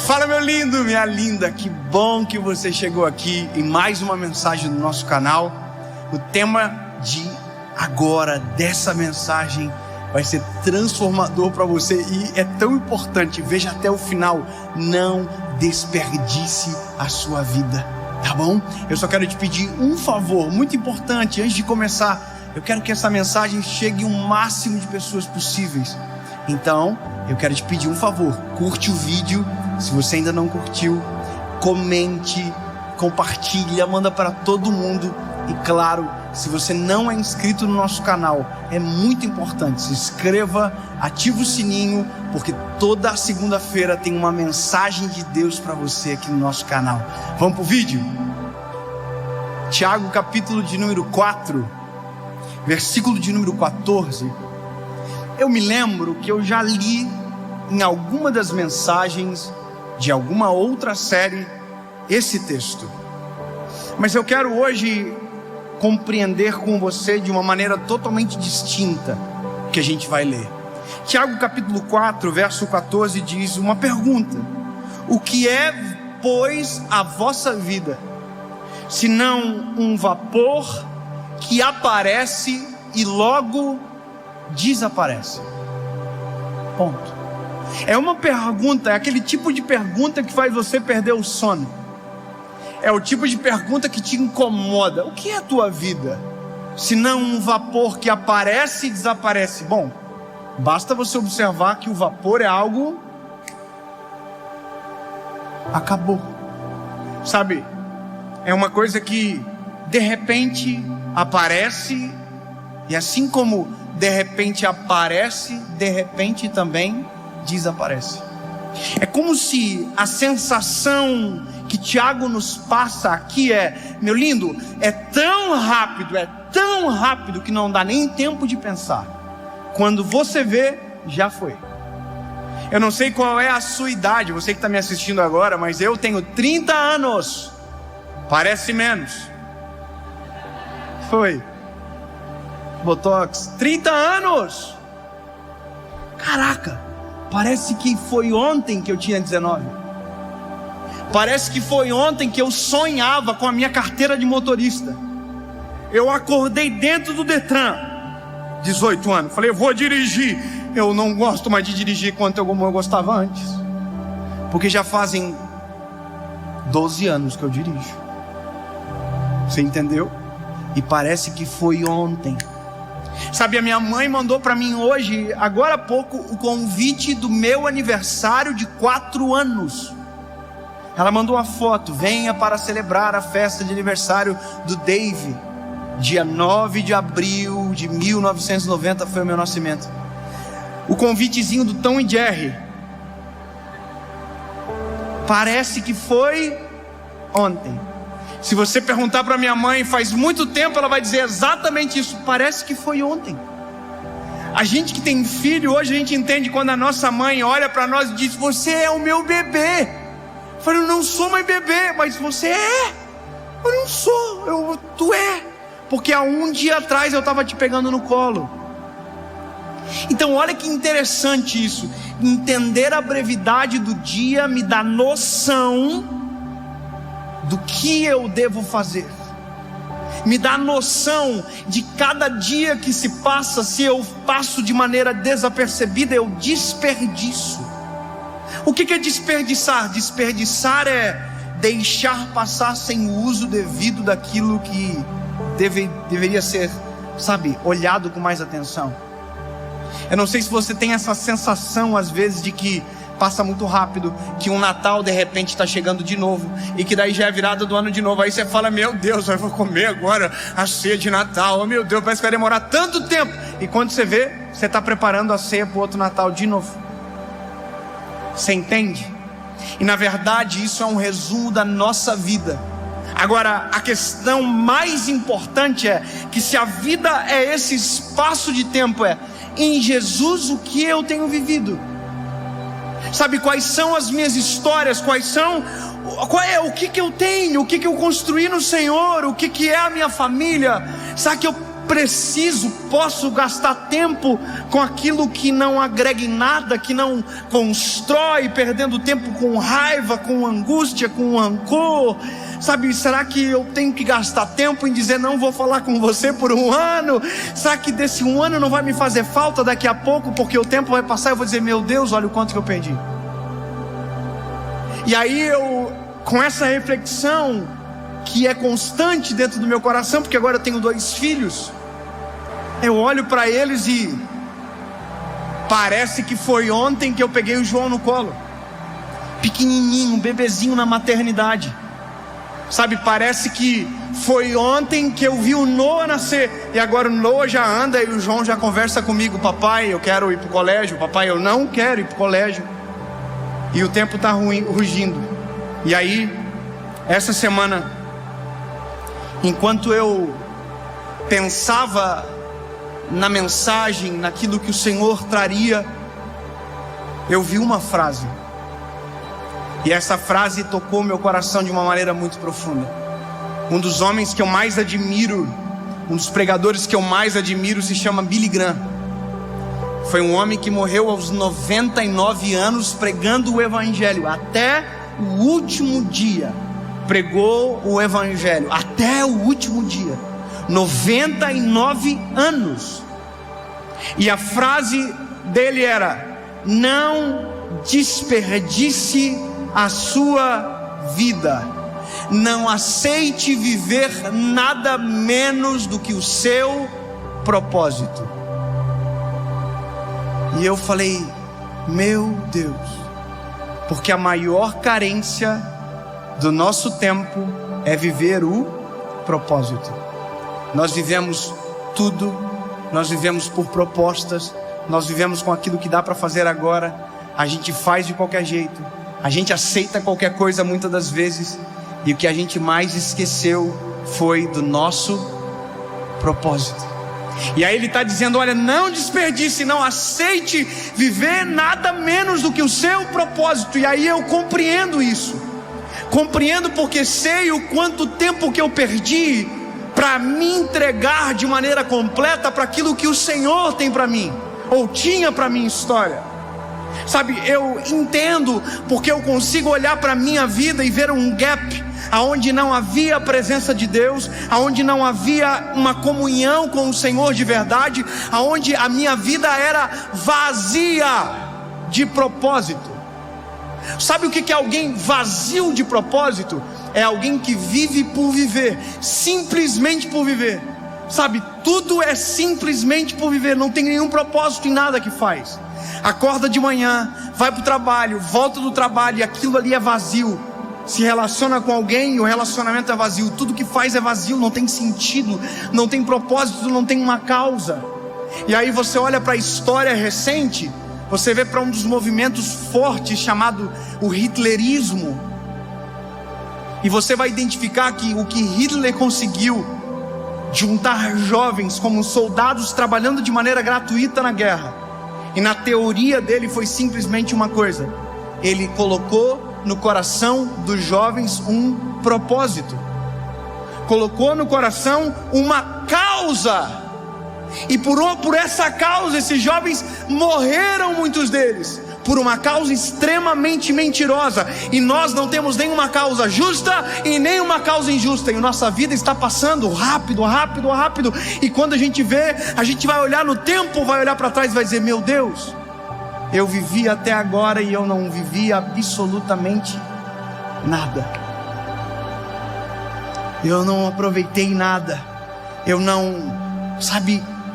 Fala, meu lindo, minha linda, que bom que você chegou aqui em mais uma mensagem do nosso canal. O tema de agora, dessa mensagem, vai ser transformador para você e é tão importante, veja até o final, não desperdice a sua vida, tá bom? Eu só quero te pedir um favor muito importante antes de começar. Eu quero que essa mensagem chegue ao máximo de pessoas possíveis. Então, eu quero te pedir um favor, curte o vídeo, se você ainda não curtiu, comente, compartilha, manda para todo mundo. E claro, se você não é inscrito no nosso canal, é muito importante, se inscreva, ativa o sininho, porque toda segunda-feira tem uma mensagem de Deus para você aqui no nosso canal. Vamos pro vídeo? Tiago, capítulo de número 4, versículo de número 14. Eu me lembro que eu já li em alguma das mensagens de alguma outra série esse texto, mas eu quero hoje compreender com você de uma maneira totalmente distinta o que a gente vai ler. Tiago capítulo 4, verso 14 diz uma pergunta: o que é, pois, a vossa vida, senão um vapor que aparece e logo desaparece? Ponto. É uma pergunta, é aquele tipo de pergunta que faz você perder o sono. É o tipo de pergunta que te incomoda. O que é a tua vida? Se não um vapor que aparece e desaparece. Bom, basta você observar que o vapor é algo... acabou. Sabe, é uma coisa que de repente aparece, e assim como de repente aparece, de repente também desaparece. É como se a sensação que Tiago nos passa aqui é: meu lindo, é tão rápido que não dá nem tempo de pensar. Quando você vê, já foi. Eu não sei qual é a sua idade, você que está me assistindo agora, mas eu tenho 30 anos. Parece menos. Foi. Botox. 30 anos. Caraca. Parece que foi ontem que eu tinha 19. Parece que foi ontem que eu sonhava com a minha carteira de motorista. Eu acordei dentro do Detran, 18 anos. Falei, eu vou dirigir. Eu não gosto mais de dirigir quanto eu gostava antes, porque já fazem 12 anos que eu dirijo. Você entendeu? E parece que foi ontem. Sabe, a minha mãe mandou para mim hoje, agora há pouco, o convite do meu aniversário de 4 anos. Ela mandou uma foto: venha para celebrar a festa de aniversário do Dave. Dia 9 de abril de 1990 foi o meu nascimento. O convitezinho do Tom e Jerry. Parece que foi ontem. Se você perguntar para minha mãe, faz muito tempo, ela vai dizer exatamente isso. Parece que foi ontem. A gente que tem filho, hoje a gente entende quando a nossa mãe olha para nós e diz: você é o meu bebê. Eu falo, eu não sou mais bebê, mas você é. Eu não sou, tu é. Porque há um dia atrás eu estava te pegando no colo. Então olha que interessante isso. Entender a brevidade do dia me dá noção do que eu devo fazer. Me dá noção de cada dia que se passa, se eu passo de maneira desapercebida, eu desperdiço. O que é desperdiçar? Desperdiçar é deixar passar sem o uso devido daquilo que deveria ser, sabe, olhado com mais atenção. Eu não sei se você tem essa sensação às vezes de que passa muito rápido, que um Natal de repente está chegando de novo, e que daí já é virada do ano de novo. Aí você fala, meu Deus, eu vou comer agora a ceia de Natal, oh meu Deus, parece que vai demorar tanto tempo. E quando você vê, você está preparando a ceia para o outro Natal de novo. Você entende? E na verdade isso é um resumo da nossa vida. Agora, a questão mais importante é que se a vida é esse espaço de tempo, é em Jesus o que eu tenho vivido. Sabe, quais são as minhas histórias, o que eu tenho, o que eu construí no Senhor, o que é a minha família. Sabe que posso gastar tempo com aquilo que não agrega em nada, que não constrói, perdendo tempo com raiva, com angústia, com rancor? Sabe, será que eu tenho que gastar tempo em dizer não vou falar com você por 1 ano? Será que desse 1 ano não vai me fazer falta daqui a pouco, porque o tempo vai passar e eu vou dizer, meu Deus, olha o quanto que eu perdi. E aí eu, com essa reflexão que é constante dentro do meu coração, porque agora eu tenho 2 filhos, eu olho para eles e parece que foi ontem que eu peguei o João no colo, pequenininho, um bebezinho na maternidade. Sabe, parece que foi ontem que eu vi o Noah nascer, e agora o Noah já anda e o João já conversa comigo, papai, eu quero ir para o colégio, papai, eu não quero ir para o colégio, e o tempo está rugindo. E aí, essa semana, enquanto eu pensava na mensagem, naquilo que o Senhor traria, eu vi uma frase, e essa frase tocou meu coração de uma maneira muito profunda. Um dos homens que eu mais admiro, um dos pregadores que eu mais admiro, se chama Billy Graham. Foi um homem que morreu aos 99 anos pregando o Evangelho. Até o último dia pregou o Evangelho. Até o último dia. 99 anos. E a frase dele era: não desperdice a sua vida, não aceite viver nada menos do que o seu propósito. E eu falei, meu Deus, porque a maior carência do nosso tempo é viver o propósito. Nós vivemos tudo, nós vivemos por propostas, nós vivemos com aquilo que dá para fazer agora, a gente faz de qualquer jeito, a gente aceita qualquer coisa muitas das vezes, e o que a gente mais esqueceu foi do nosso propósito. E aí ele está dizendo, olha, não desperdice, não aceite viver nada menos do que o seu propósito. E aí eu compreendo isso, compreendo, porque sei o quanto tempo que eu perdi para me entregar de maneira completa para aquilo que o Senhor tem para mim, ou tinha para minha história. Sabe, eu entendo, porque eu consigo olhar para a minha vida e ver um gap, aonde não havia a presença de Deus, aonde não havia uma comunhão com o Senhor de verdade, aonde a minha vida era vazia de propósito. Sabe o que é alguém vazio de propósito? É alguém que vive por viver, simplesmente por viver. Sabe, tudo é simplesmente por viver, não tem nenhum propósito em nada que faz. Acorda de manhã, vai para o trabalho, volta do trabalho e aquilo ali é vazio. Se relaciona com alguém e o relacionamento é vazio. Tudo que faz é vazio, não tem sentido, não tem propósito, não tem uma causa. E aí você olha para a história recente, você vê para um dos movimentos fortes chamado o hitlerismo, e você vai identificar que o que Hitler conseguiu juntar jovens como soldados trabalhando de maneira gratuita na guerra, e na teoria dele foi simplesmente uma coisa: ele colocou no coração dos jovens um propósito, colocou no coração uma causa, e por essa causa esses jovens morreram, muitos deles, por uma causa extremamente mentirosa. E nós não temos nenhuma causa justa e nenhuma causa injusta, e nossa vida está passando rápido, rápido, rápido, e quando a gente vê, a gente vai olhar no tempo, vai olhar para trás e vai dizer, meu Deus, eu vivi até agora e eu não vivi absolutamente nada. Eu não aproveitei nada. Eu não,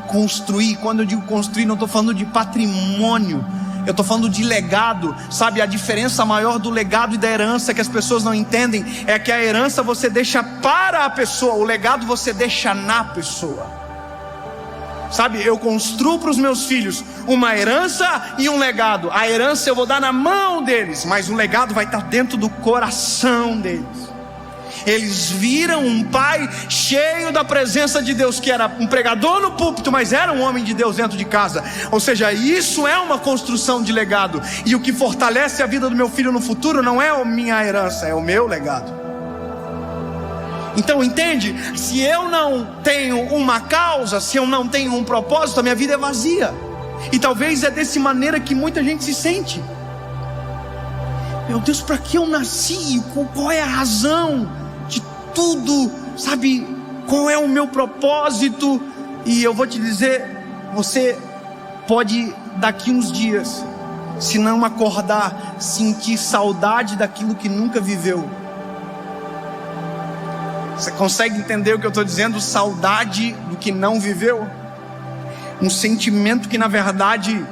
construí. Quando eu digo construir, não estou falando de patrimônio, eu estou falando de legado. Sabe, a diferença maior do legado e da herança que as pessoas não entendem é que a herança você deixa para a pessoa, o legado você deixa na pessoa. Sabe, eu construo para os meus filhos uma herança e um legado. A herança eu vou dar na mão deles, mas o legado vai estar dentro do coração deles. Eles viram um pai cheio da presença de Deus, que era um pregador no púlpito, mas era um homem de Deus dentro de casa. Ou seja, isso é uma construção de legado. E o que fortalece a vida do meu filho no futuro não é a minha herança, é o meu legado. Então entende? Se eu não tenho uma causa, se eu não tenho um propósito, a minha vida é vazia. E talvez é dessa maneira que muita gente se sente. Meu Deus, para que eu nasci? Qual é a razão de tudo? Sabe, qual é o meu propósito? E eu vou te dizer, você pode daqui uns dias, se não acordar, sentir saudade daquilo que nunca viveu. Você consegue entender o que eu estou dizendo? Saudade do que não viveu. Um sentimento que na verdade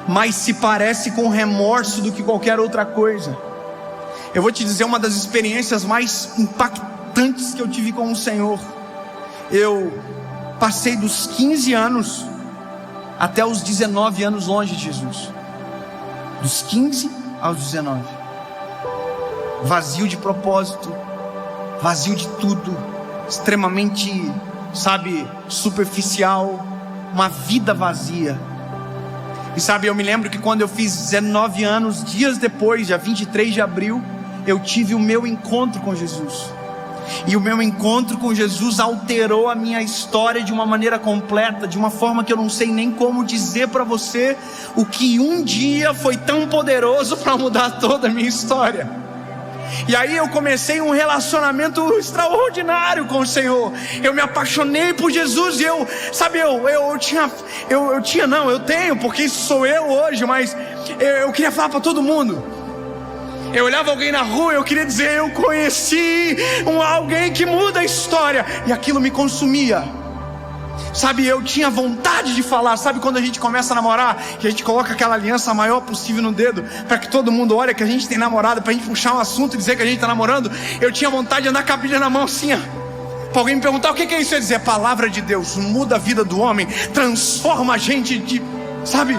mais se parece com remorso do que qualquer outra coisa. Eu vou te dizer uma das experiências mais impactantes que eu tive com o Senhor. Eu passei dos 15 anos até os 19 anos longe de Jesus. Dos 15 aos 19. Vazio de propósito, vazio de tudo, extremamente, sabe, superficial, uma vida vazia. E sabe, eu me lembro que quando eu fiz 19 anos, dias depois, dia 23 de abril, eu tive o meu encontro com Jesus. E o meu encontro com Jesus alterou a minha história de uma maneira completa, de uma forma que eu não sei nem como dizer para você o que um dia foi tão poderoso para mudar toda a minha história. E aí eu comecei um relacionamento extraordinário com o Senhor. Eu me apaixonei por Jesus. E eu tenho, porque isso sou eu hoje. Mas eu queria falar para todo mundo. Eu olhava alguém na rua e eu queria dizer: eu conheci alguém que muda a história. E aquilo me consumia. Sabe, eu tinha vontade de falar. Sabe quando a gente começa a namorar, que a gente coloca aquela aliança maior possível no dedo, para que todo mundo olhe que a gente tem namorado, para a gente puxar um assunto e dizer que a gente está namorando? Eu tinha vontade de andar com a Bíblia na mão assim, para alguém me perguntar: o que é isso? Eu ia dizer: palavra de Deus muda a vida do homem, transforma a gente de, sabe,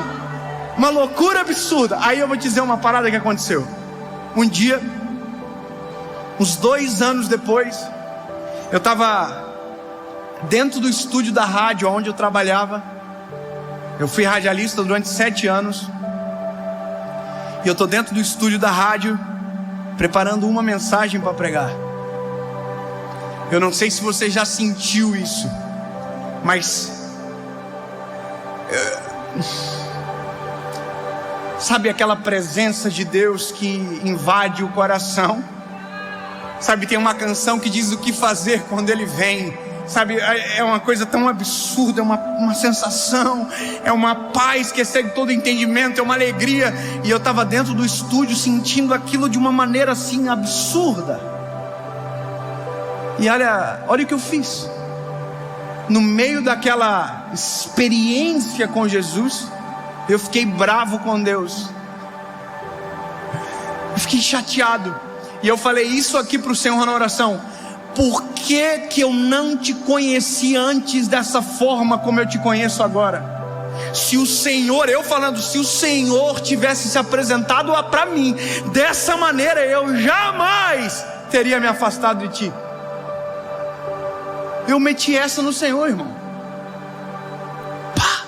uma loucura absurda. Aí eu vou te dizer uma parada que aconteceu. Um dia, uns 2 anos depois, eu estava dentro do estúdio da rádio onde eu trabalhava. Eu fui radialista durante 7 anos. E eu estou dentro do estúdio da rádio, preparando uma mensagem para pregar. Eu não sei se você já sentiu isso, mas sabe aquela presença de Deus que invade o coração? Sabe, tem uma canção que diz o que fazer quando Ele vem. Sabe, é uma coisa tão absurda, é uma sensação, é uma paz que excede todo entendimento, é uma alegria. E eu estava dentro do estúdio sentindo aquilo de uma maneira assim absurda. E olha o que eu fiz. No meio daquela experiência com Jesus, eu fiquei bravo com Deus. Eu fiquei chateado. E eu falei isso aqui para o Senhor na oração: por que eu não te conheci antes dessa forma como eu te conheço agora? Se o Senhor, se o Senhor tivesse se apresentado para mim dessa maneira, eu jamais teria me afastado de ti. Eu meti essa no Senhor, irmão. Pá!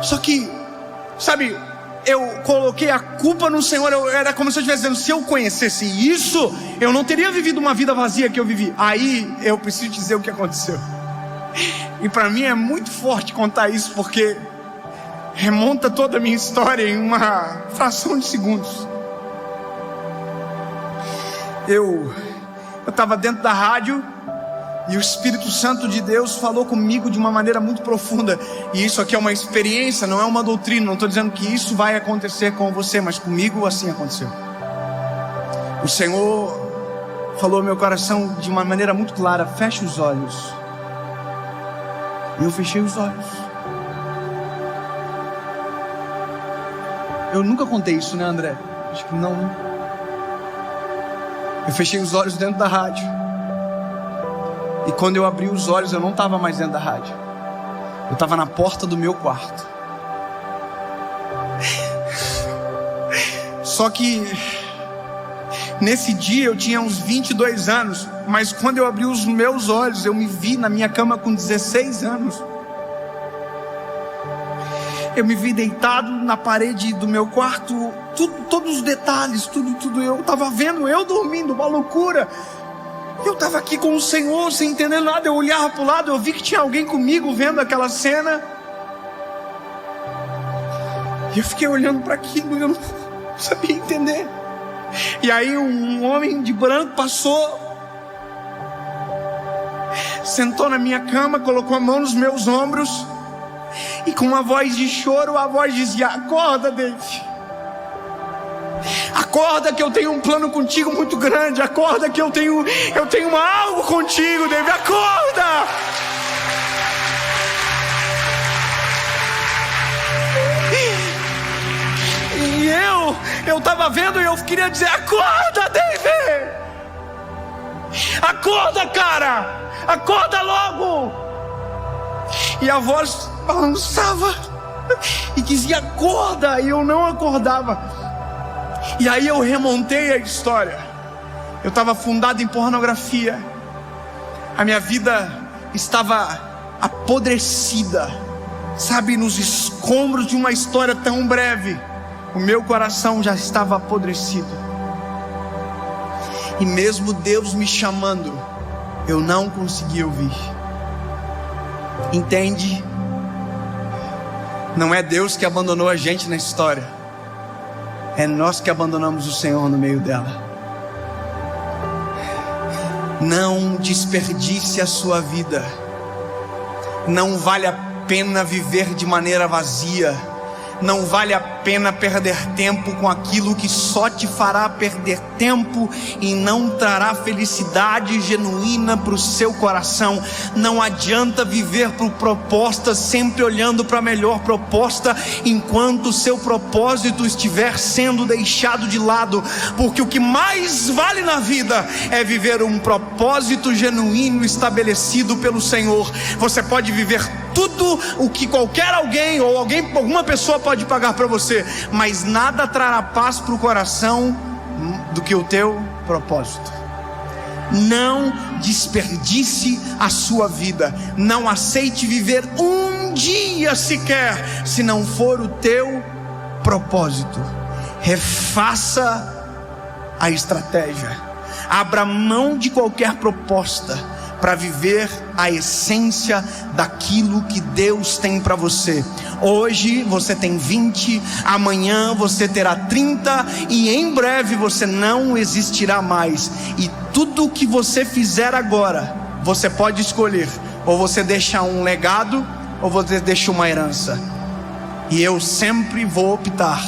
Só que, sabe, eu coloquei a culpa no Senhor. Era como se eu estivesse dizendo: se eu conhecesse isso, eu não teria vivido uma vida vazia que eu vivi. Aí eu preciso dizer o que aconteceu. E para mim é muito forte contar isso, porque remonta toda a minha história em uma fração de segundos. Eu estava dentro da rádio e o Espírito Santo de Deus falou comigo de uma maneira muito profunda. E isso aqui é uma experiência, não é uma doutrina. Não estou dizendo que isso vai acontecer com você, mas comigo assim aconteceu. O Senhor falou ao meu coração de uma maneira muito clara: feche os olhos. E eu fechei os olhos. Eu nunca contei isso, né, André? Acho que não, né? Eu fechei os olhos dentro da rádio. E quando eu abri os olhos, eu não estava mais dentro da rádio. Eu estava na porta do meu quarto. Só que nesse dia eu tinha uns 22 anos. Mas quando eu abri os meus olhos, eu me vi na minha cama com 16 anos. Eu me vi deitado na parede do meu quarto, todos os detalhes, tudo. Eu estava vendo eu dormindo, uma loucura. Eu estava aqui com o Senhor, sem entender nada. Eu olhava para o lado, eu vi que tinha alguém comigo vendo aquela cena. E eu fiquei olhando para aquilo e eu não sabia entender. E aí um homem de branco passou, sentou na minha cama, colocou a mão nos meus ombros e com uma voz de choro, a voz dizia: acorda, David. Acorda que eu tenho um plano contigo muito grande. Acorda que eu tenho algo contigo, David. Acorda! E eu estava vendo e eu queria dizer: acorda, David! Acorda, cara! Acorda logo! E a voz balançava e dizia: acorda! E eu não acordava. E aí eu remontei a história. Eu estava afundado em pornografia. A minha vida estava apodrecida, sabe, nos escombros de uma história tão breve. O meu coração já estava apodrecido. E mesmo Deus me chamando, eu não conseguia ouvir. Entende? Não é Deus que abandonou a gente na história. É nós que abandonamos o Senhor no meio dela. Não desperdice a sua vida. Não vale a pena viver de maneira vazia. Não vale a pena perder tempo com aquilo que só te fará perder tempo e não trará felicidade genuína para o seu coração. Não adianta viver por propostas, sempre olhando para a melhor proposta, enquanto o seu propósito estiver sendo deixado de lado. Porque o que mais vale na vida é viver um propósito genuíno estabelecido pelo Senhor. Você pode viver tudo o que qualquer alguém ou alguma pessoa pode pagar para você, mas nada trará paz para o coração do que o teu propósito. Não desperdice a sua vida. Não aceite viver um dia sequer se não for o teu propósito. Refaça a estratégia. Abra mão de qualquer proposta para viver a essência daquilo que Deus tem para você. Hoje você tem 20, amanhã você terá 30 e em breve você não existirá mais. E tudo o que você fizer agora, você pode escolher: ou você deixa um legado, ou você deixa uma herança. E eu sempre vou optar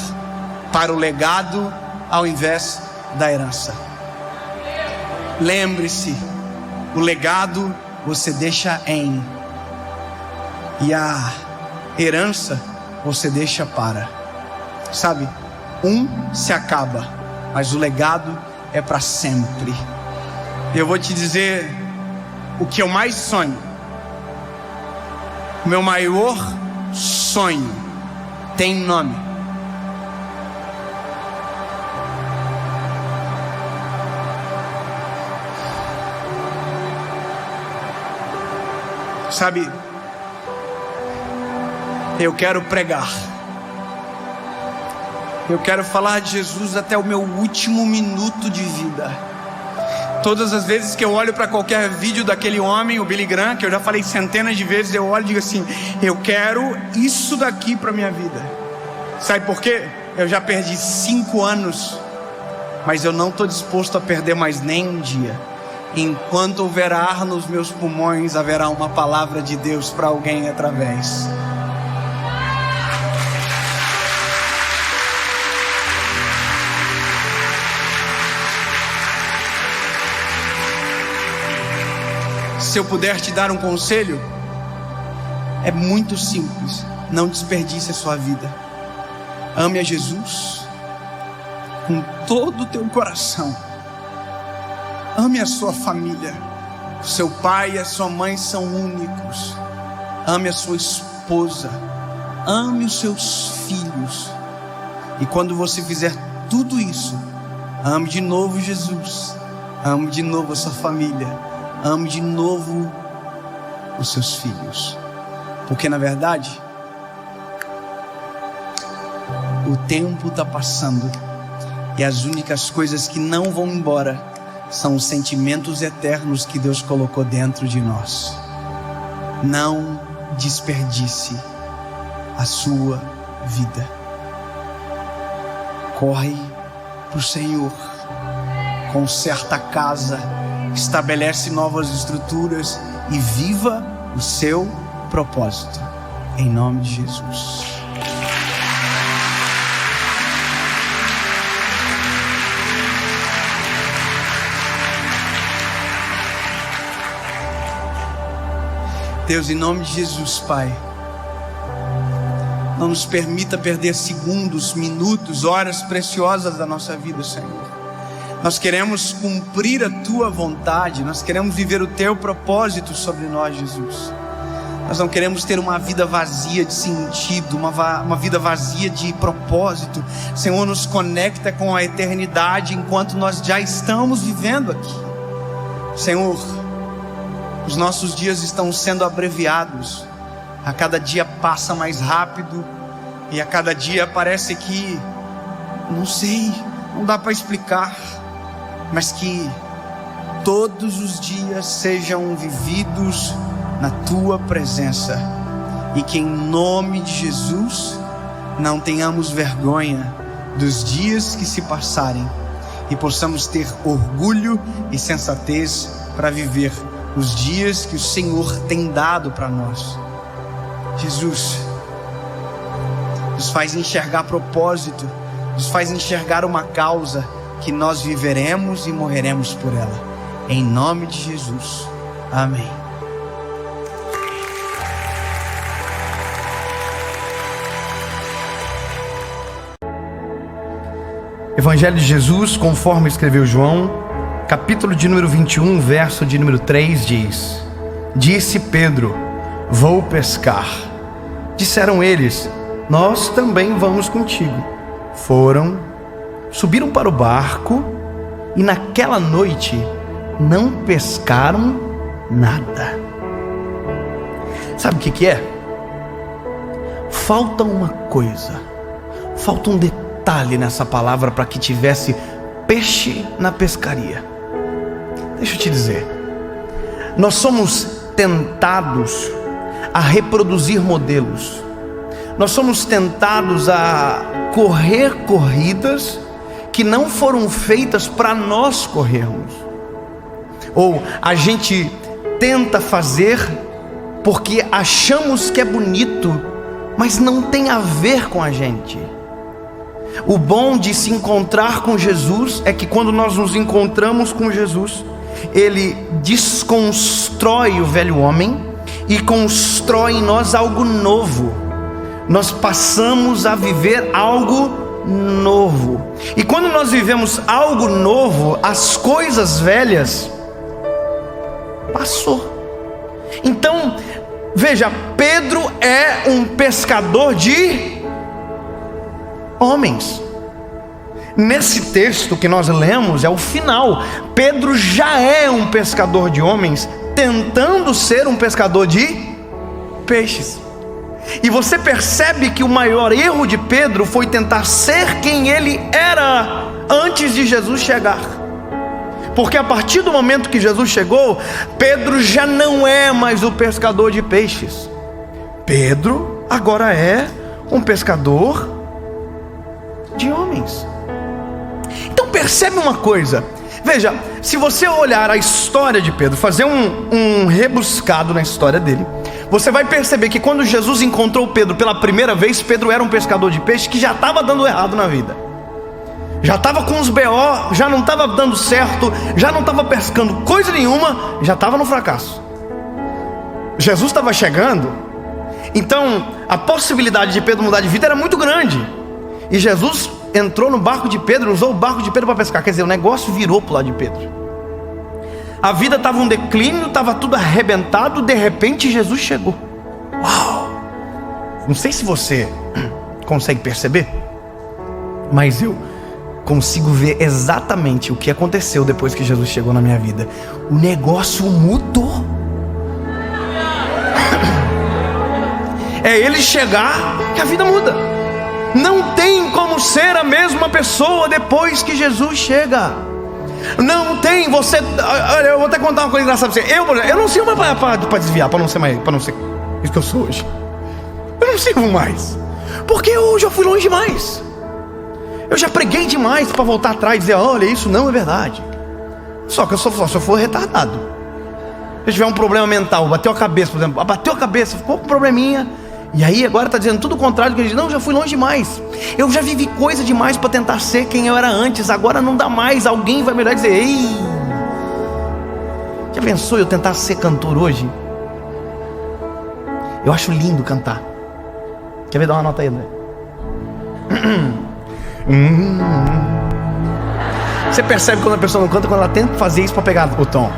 para o legado ao invés da herança. Lembre-se, o legado você deixa em, e a herança você deixa para. Sabe, se acaba, mas o legado é para sempre. Eu vou te dizer o que eu mais sonho. O meu maior sonho tem nome. Sabe, eu quero pregar. Eu quero falar de Jesus até o meu último minuto de vida. Todas as vezes que eu olho para qualquer vídeo daquele homem, o Billy Graham, que eu já falei centenas de vezes, eu olho e digo assim: eu quero isso daqui para minha vida. Sabe por quê? Eu já perdi 5 anos, mas eu não estou disposto a perder mais nem um dia. Enquanto houver ar nos meus pulmões, haverá uma palavra de Deus para alguém através. Se eu puder te dar um conselho, é muito simples: não desperdice a sua vida. Ame a Jesus com todo o teu coração. Ame a sua família. Seu pai e a sua mãe são únicos. Ame a sua esposa. Ame os seus filhos. E quando você fizer tudo isso, ame de novo Jesus. Ame de novo a sua família. Ame de novo os seus filhos. Porque na verdade, o tempo está passando e as únicas coisas que não vão embora são os sentimentos eternos que Deus colocou dentro de nós. Não desperdice a sua vida. Corre para o Senhor, conserta a casa, estabelece novas estruturas e viva o seu propósito, em nome de Jesus. Deus, em nome de Jesus, Pai, não nos permita perder segundos, minutos, horas preciosas da nossa vida, Senhor. Nós queremos cumprir a Tua vontade, nós queremos viver o Teu propósito sobre nós, Jesus. Nós não queremos ter uma vida vazia de sentido, uma vida vazia de propósito. Senhor, nos conecta com a eternidade enquanto nós já estamos vivendo aqui. Senhor, os nossos dias estão sendo abreviados, a cada dia passa mais rápido e a cada dia parece que, não sei, não dá para explicar, mas que todos os dias sejam vividos na Tua presença e que em nome de Jesus não tenhamos vergonha dos dias que se passarem e possamos ter orgulho e sensatez para viver os dias que o Senhor tem dado para nós. Jesus, nos faz enxergar propósito, nos faz enxergar uma causa que nós viveremos e morreremos por ela. Em nome de Jesus. Amém. Evangelho de Jesus, conforme escreveu João, capítulo de número 21, verso de número 3 diz: Disse Pedro: Vou pescar. Disseram eles: Nós também vamos contigo. Foram, subiram para o barco e naquela noite não pescaram nada. Sabe o que é? Falta uma coisa, falta um detalhe nessa palavra para que tivesse peixe na pescaria. Deixa eu te dizer, nós somos tentados a reproduzir modelos, nós somos tentados a correr corridas que não foram feitas para nós corrermos, ou a gente tenta fazer porque achamos que é bonito, mas não tem a ver com a gente. O bom de se encontrar com Jesus é que quando nós nos encontramos com Jesus, Ele desconstrói o velho homem e constrói em nós algo novo. Nós passamos a viver algo novo. E quando nós vivemos algo novo, as coisas velhas passou. Então, veja, Pedro é um pescador de homens. Nesse texto que nós lemos, é o final. Pedro já é um pescador de homens, tentando ser um pescador de peixes. E você percebe que o maior erro de Pedro foi tentar ser quem ele era antes de Jesus chegar. Porque a partir do momento que Jesus chegou, Pedro já não é mais o pescador de peixes. Pedro agora é um pescador de homens. Então percebe uma coisa. Veja, se você olhar a história de Pedro, fazer um rebuscado na história dele, você vai perceber que quando Jesus encontrou Pedro pela primeira vez, Pedro era um pescador de peixe que já estava dando errado na vida. Já estava com os BO, já não estava dando certo, já não estava pescando coisa nenhuma, já estava no fracasso. Jesus estava chegando, então a possibilidade de Pedro mudar de vida era muito grande. E Jesus entrou no barco de Pedro, usou o barco de Pedro para pescar. Quer dizer, o negócio virou para o lado de Pedro. A vida estava um declínio, estava tudo arrebentado. De repente Jesus chegou. Uau! Não sei se você consegue perceber, mas eu consigo ver exatamente o que aconteceu depois que Jesus chegou na minha vida. O negócio mudou. É Ele chegar que a vida muda. Não tem como ser a mesma pessoa depois que Jesus chega. Não tem você. Olha, eu vou até contar uma coisa engraçada pra você. Eu não sirvo mais para desviar, para não ser isso que eu sou hoje. Eu não sirvo mais, porque eu já fui longe demais. Eu já preguei demais para voltar atrás e dizer: olha, isso não é verdade. Só que se eu for retardado, se eu tiver um problema mental, bateu a cabeça, por exemplo, bateu a cabeça, ficou com um probleminha, e aí agora está dizendo tudo o contrário do que ele diz: não, eu já fui longe demais, eu já vivi coisa demais para tentar ser quem eu era antes, agora não dá mais. Alguém vai me olhar e dizer: ei, já pensou eu tentar ser cantor hoje? Eu acho lindo cantar. Quer ver? Dar uma nota aí, André. Você percebe quando a pessoa não canta, quando ela tenta fazer isso para pegar o tom.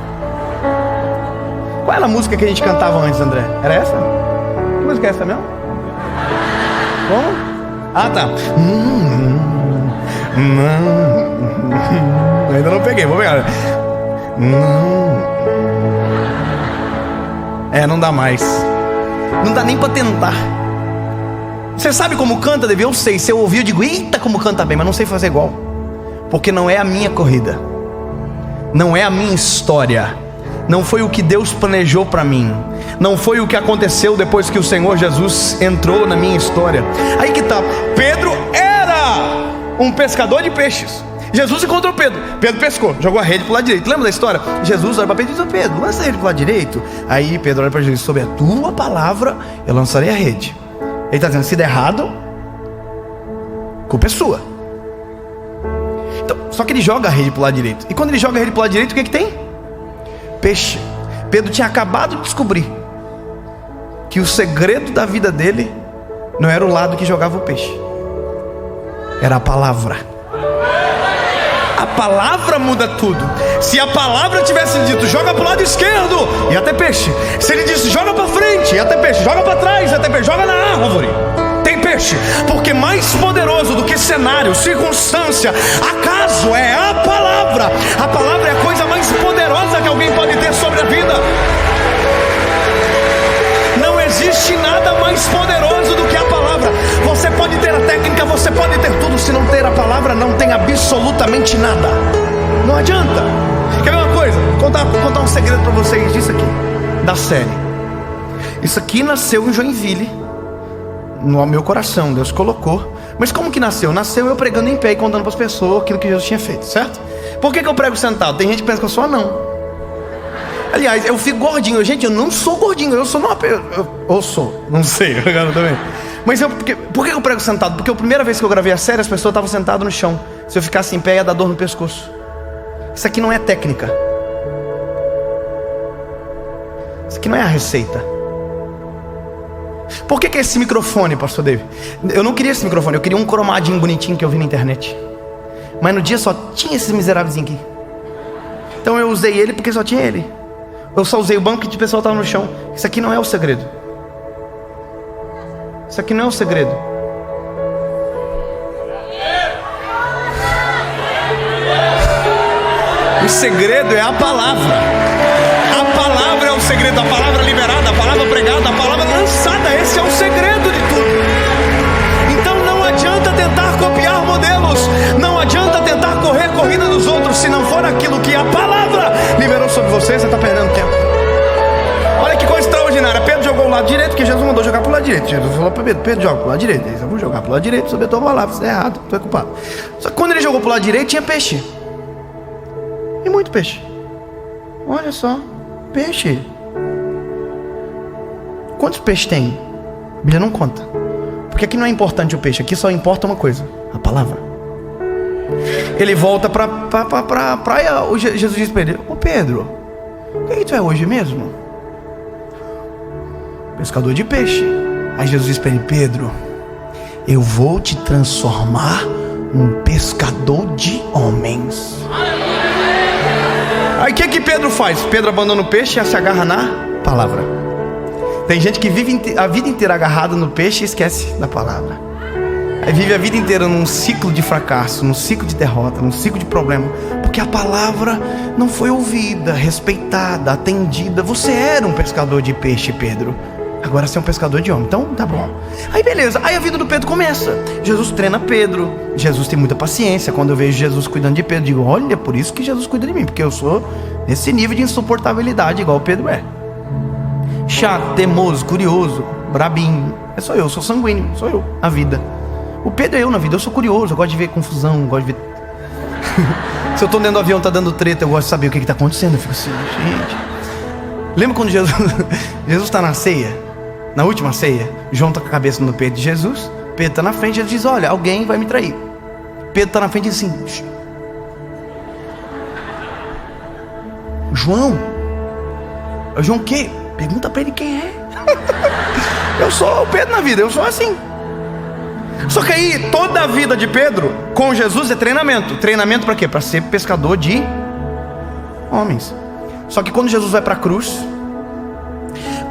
Qual era a música que a gente cantava antes, André? Era essa? Que música é essa mesmo? Como? Ah, tá. Ainda não peguei, vou pegar. Não dá mais. Não dá nem para tentar. Você sabe como canta, Davi? Eu sei. Se eu ouvir, eu digo: eita, como canta bem, mas não sei fazer igual. Porque não é a minha corrida, não é a minha história, não foi o que Deus planejou para mim, não foi o que aconteceu depois que o Senhor Jesus entrou na minha história. Aí que tá. Pedro era um pescador de peixes. Jesus encontrou Pedro. Pedro pescou, jogou a rede pro lado direito. Lembra da história? Jesus olha para Pedro e diz: Pedro, lança a rede pro lado direito. Aí Pedro olha para Jesus: sobre a tua palavra eu lançarei a rede. Ele está dizendo: se der errado, culpa é sua. Então, só que ele joga a rede para o lado direito. E quando ele joga a rede para o lado direito, o que tem? Peixe. Pedro tinha acabado de descobrir que o segredo da vida dele não era o lado que jogava o peixe, era a palavra. A palavra muda tudo. Se a palavra tivesse dito: joga para o lado esquerdo, ia ter peixe. Se ele disse: joga para frente, ia ter peixe. Joga para trás, ia ter peixe. Joga na árvore, tem peixe. Porque mais poderoso do que cenário, circunstância, acaso é a palavra. A palavra é a coisa mais poderosa que alguém pode ter sobre a vida. Não existe nada mais poderoso do que a palavra. Você pode ter a técnica, você pode ter tudo, se não ter a palavra, não tem absolutamente nada. Não adianta. Quer ver uma coisa? Contar um segredo para vocês disso aqui, da série. Isso aqui nasceu em Joinville, no meu coração, Deus colocou. Mas como que nasceu? Nasceu eu pregando em pé e contando para as pessoas aquilo que Jesus tinha feito, certo? Por que eu prego sentado? Tem gente que pensa que eu sou anão. Aliás, eu fico gordinho. Gente, eu não sou gordinho, eu sou eu sou, não sei, agora também. Mas por que eu prego sentado? Porque a primeira vez que eu gravei a série, as pessoas estavam sentadas no chão. Se eu ficasse em pé, ia dar dor no pescoço. Isso aqui não é técnica. Isso aqui não é a receita. Por que esse microfone, pastor David? Eu não queria esse microfone, eu queria um cromadinho bonitinho que eu vi na internet. Mas no dia só tinha esses miseráveis aqui. Então eu usei ele porque só tinha ele. Eu só usei o banco que o pessoal estava no chão. Isso aqui não é o segredo. Isso aqui não é o segredo. O segredo é a palavra. A palavra é o segredo. A palavra liberada, a palavra pregada, a palavra lançada. Esse é o segredo de tudo. Então não adianta tentar copiar modelos. Não adianta tentar correr a corrida dos outros. Se não for aquilo que a palavra liberou sobre você, você está perdendo tempo. Olha que coisa extraordinária. Pedro jogou o lado direito, porque Jesus mandou jogar para o lado direito. Jesus falou para Pedro: Pedro, joga para o lado direito. Ele disse: eu vou jogar para o lado direito sobre a tua palavra. Isso é errado, tu é culpado. Só que quando ele jogou para o lado direito, tinha peixe. E muito peixe. Olha só, peixe. Quantos peixes tem? A Bíblia não conta. Porque aqui não é importante o peixe, aqui só importa uma coisa: a palavra. Ele volta para a praia. Jesus diz para ele: ô Pedro, o que tu é hoje mesmo? Pescador de peixe. Aí Jesus diz para ele: Pedro, eu vou te transformar num pescador de homens. Aí o que Pedro faz? Pedro abandona o peixe e se agarra na palavra. Tem gente que vive a vida inteira agarrada no peixe e esquece da palavra. Aí vive a vida inteira num ciclo de fracasso, num ciclo de derrota, num ciclo de problema, porque a palavra não foi ouvida, respeitada, atendida. Você era um pescador de peixe, Pedro. Agora você é um pescador de homem. Então tá bom. Aí beleza, aí a vida do Pedro começa. Jesus treina Pedro. Jesus tem muita paciência. Quando eu vejo Jesus cuidando de Pedro, digo, olha, por isso que Jesus cuida de mim, porque eu sou nesse nível de insuportabilidade, igual o Pedro é. Chato, teimoso, curioso, brabinho. Sou eu, sou sanguíneo, sou eu, a vida. O Pedro é eu na vida, eu sou curioso, eu gosto de ver confusão, eu gosto de ver... Se eu tô dentro do avião, tá dando treta, eu gosto de saber o que tá acontecendo. Eu fico assim, gente. Lembra quando Jesus está na ceia? Na última ceia, João tá com a cabeça no peito de Jesus. Pedro tá na frente, Jesus diz, olha, alguém vai me trair. Pedro tá na frente e diz assim, shh. João o quê? Pergunta pra ele quem é. Eu sou o Pedro na vida, eu sou assim. Só que aí, toda a vida de Pedro com Jesus é treinamento. Treinamento para quê? Para ser pescador de homens. Só que quando Jesus vai para a cruz,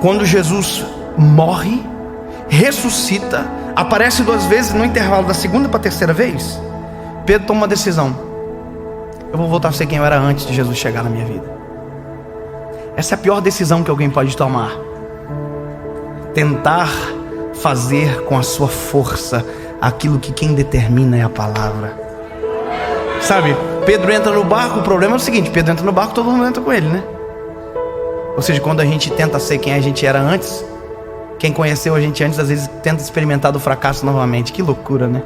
quando Jesus morre, ressuscita, aparece 2 vezes no intervalo da segunda para a terceira vez, Pedro toma uma decisão: eu vou voltar a ser quem eu era antes de Jesus chegar na minha vida. Essa é a pior decisão que alguém pode tomar. Tentar fazer com a sua força aquilo que quem determina é a palavra. Sabe, Pedro entra no barco, o problema é o seguinte: Pedro entra no barco, todo mundo entra com ele, né? Ou seja, quando a gente tenta ser quem a gente era antes, quem conheceu a gente antes, às vezes tenta experimentar do fracasso novamente. Que loucura, né?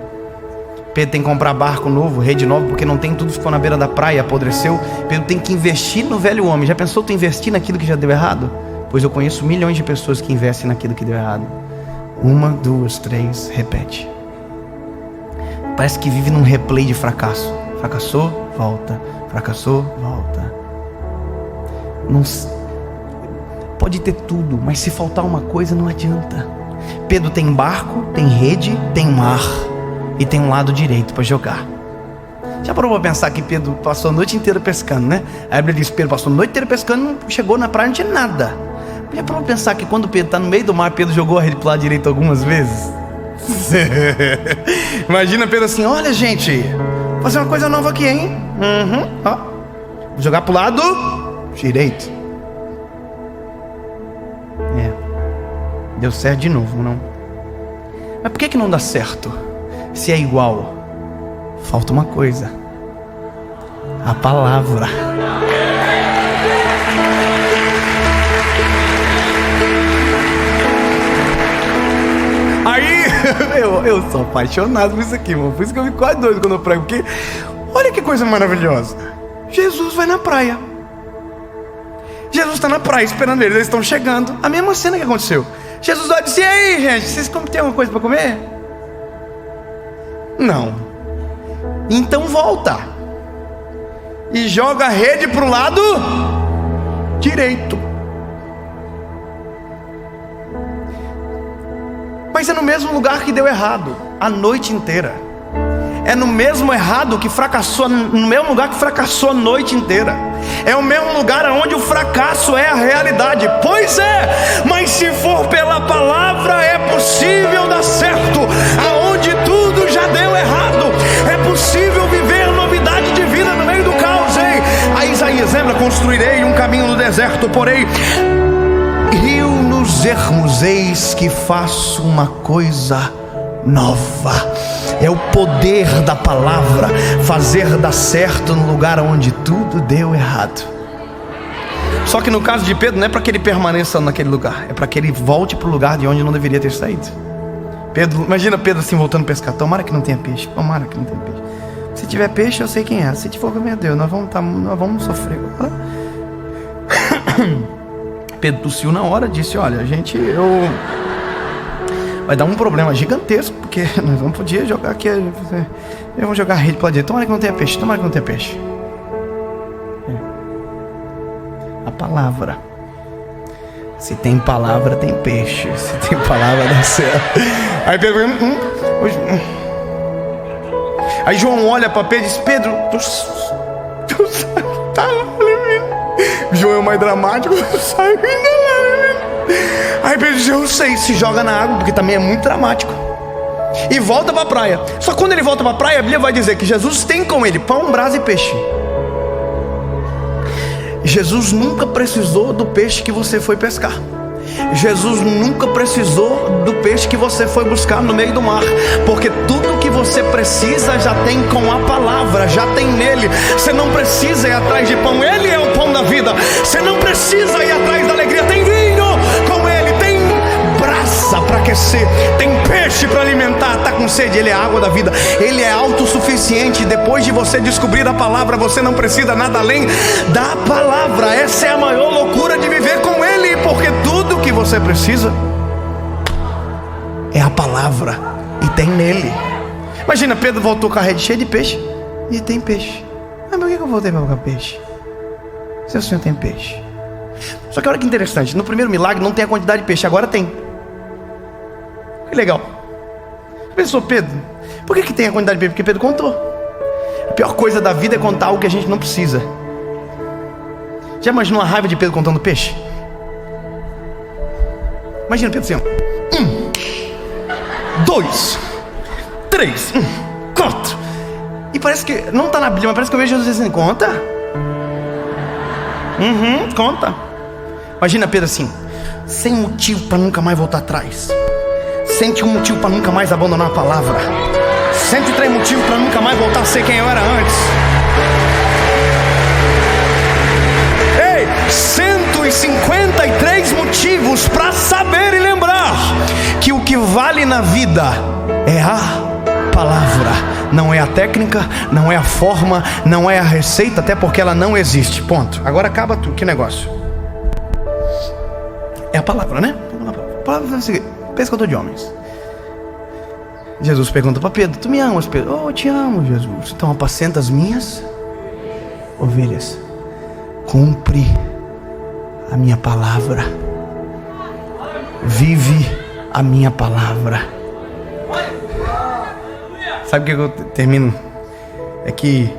Pedro tem que comprar barco novo, rede nova, porque não tem, tudo ficou na beira da praia, apodreceu. Pedro tem que investir no velho homem. Já pensou tu investir naquilo que já deu errado? Pois eu conheço milhões de pessoas que investem naquilo que deu errado. 1, 2, 3, repete. Parece que vive num replay de fracasso. Fracassou, volta. Fracassou, volta. Não, pode ter tudo, mas se faltar uma coisa não adianta. Pedro tem barco, tem rede, tem mar e tem um lado direito para jogar. Já parou para pensar que Pedro passou a noite inteira pescando, né? A Bíblia diz: Pedro passou a noite inteira pescando, chegou na praia, não tinha nada. Já parou para pensar que quando Pedro está no meio do mar, Pedro jogou a rede para o lado direito algumas vezes? Imagina Pedro assim: olha, gente, vou fazer uma coisa nova aqui, hein? Ó, vou jogar para o lado direito. Deu certo de novo, não? Mas por que não dá certo? Se é igual, falta uma coisa: a palavra. Aí, eu sou apaixonado por isso aqui, mano. Por isso que eu fico quase doido quando eu prego. Porque, olha que coisa maravilhosa. Jesus vai na praia. Jesus está na praia esperando eles estão chegando. A mesma cena que aconteceu. Jesus vai dizer: e aí, gente, vocês têm alguma coisa para comer? Não. Então volta e joga a rede para o lado direito. Mas é no mesmo lugar que deu errado a noite inteira. É no mesmo errado que fracassou, no mesmo lugar que fracassou a noite inteira. É o mesmo lugar onde o fracasso é a realidade. Pois é, mas se for pela palavra é possível dar certo. Aonde tudo já deu errado, é possível viver novidade de vida no meio do caos, hein? Aí Isaías lembra: construirei um caminho no deserto, porém rio nos ermos, eis que faço uma coisa nova. É o poder da palavra fazer dar certo no lugar onde tudo deu errado. Só que no caso de Pedro, não é para que ele permaneça naquele lugar, é para que ele volte para o lugar de onde não deveria ter saído. Pedro, imagina Pedro assim voltando a pescar: tomara que não tenha peixe, tomara que não tenha peixe. Se tiver peixe eu sei quem é, se tiver, meu Deus, nós vamos sofrer. Pedro tossiu na hora, disse: olha, vai dar um problema gigantesco, porque nós vamos poder jogar aqui. Eu vou jogar a rede para lá direito. Tomara que não tenha peixe, tomara que não tenha peixe. A palavra. Se tem palavra, tem peixe. Se tem palavra, dá certo. Aí Pedro, aí João olha para Pedro e diz: Pedro, tu tá lá, João é o mais dramático, sai vindo lá. Aí Pedro diz: eu sei, se joga na água, porque também é muito dramático. E volta para a praia. Só que quando ele volta para a praia, a Bíblia vai dizer que Jesus tem com ele pão, brasa e peixe. Jesus nunca precisou do peixe que você foi pescar. Jesus nunca precisou do peixe que você foi buscar no meio do mar, porque tudo que você precisa já tem com a palavra, já tem nele. Você não precisa ir atrás de pão, ele é o pão da vida. Você não precisa ir atrás da alegria, tem vinho com ele, tem brasa para aquecer, tem peixe para alimentar. Está com sede, ele é a água da vida, ele é autossuficiente. Depois de você descobrir a palavra, você não precisa nada além da palavra. Essa é a maior loucura de viver com ele, porque tudo que você precisa é a palavra e tem nele. Imagina, Pedro voltou com a rede cheia de peixe e tem peixe. Mas por que eu voltei para pegar peixe se o Senhor tem peixe? Só que olha que interessante, no primeiro milagre não tem a quantidade de peixe, agora tem. Que legal. Pensou Pedro, por que tem a quantidade de peixe? Porque Pedro contou. A pior coisa da vida é contar algo que a gente não precisa. Já imaginou a raiva de Pedro contando peixe? Imagina Pedro assim, 1, 2, 3, 4. E parece que, não está na Bíblia, mas parece que eu vejo Jesus assim, conta. Conta. Imagina Pedro assim, sem motivo para nunca mais voltar atrás, 101 motivo para nunca mais abandonar a palavra, 103 motivos para nunca mais voltar a ser quem eu era antes. Ei, 153 motivos para saber e lembrar que o que vale na vida é a palavra. Não é a técnica, não é a forma, não é a receita, até porque ela não existe. Ponto. Agora acaba tudo. Que negócio? É a palavra, né? A palavra é o seguinte: pescador de homens. Jesus pergunta para Pedro: tu me amas, Pedro? Oh, eu te amo, Jesus. Então apacenta as minhas ovelhas. Cumpre a minha palavra. Vive a minha palavra. Sabe o que eu termino? É que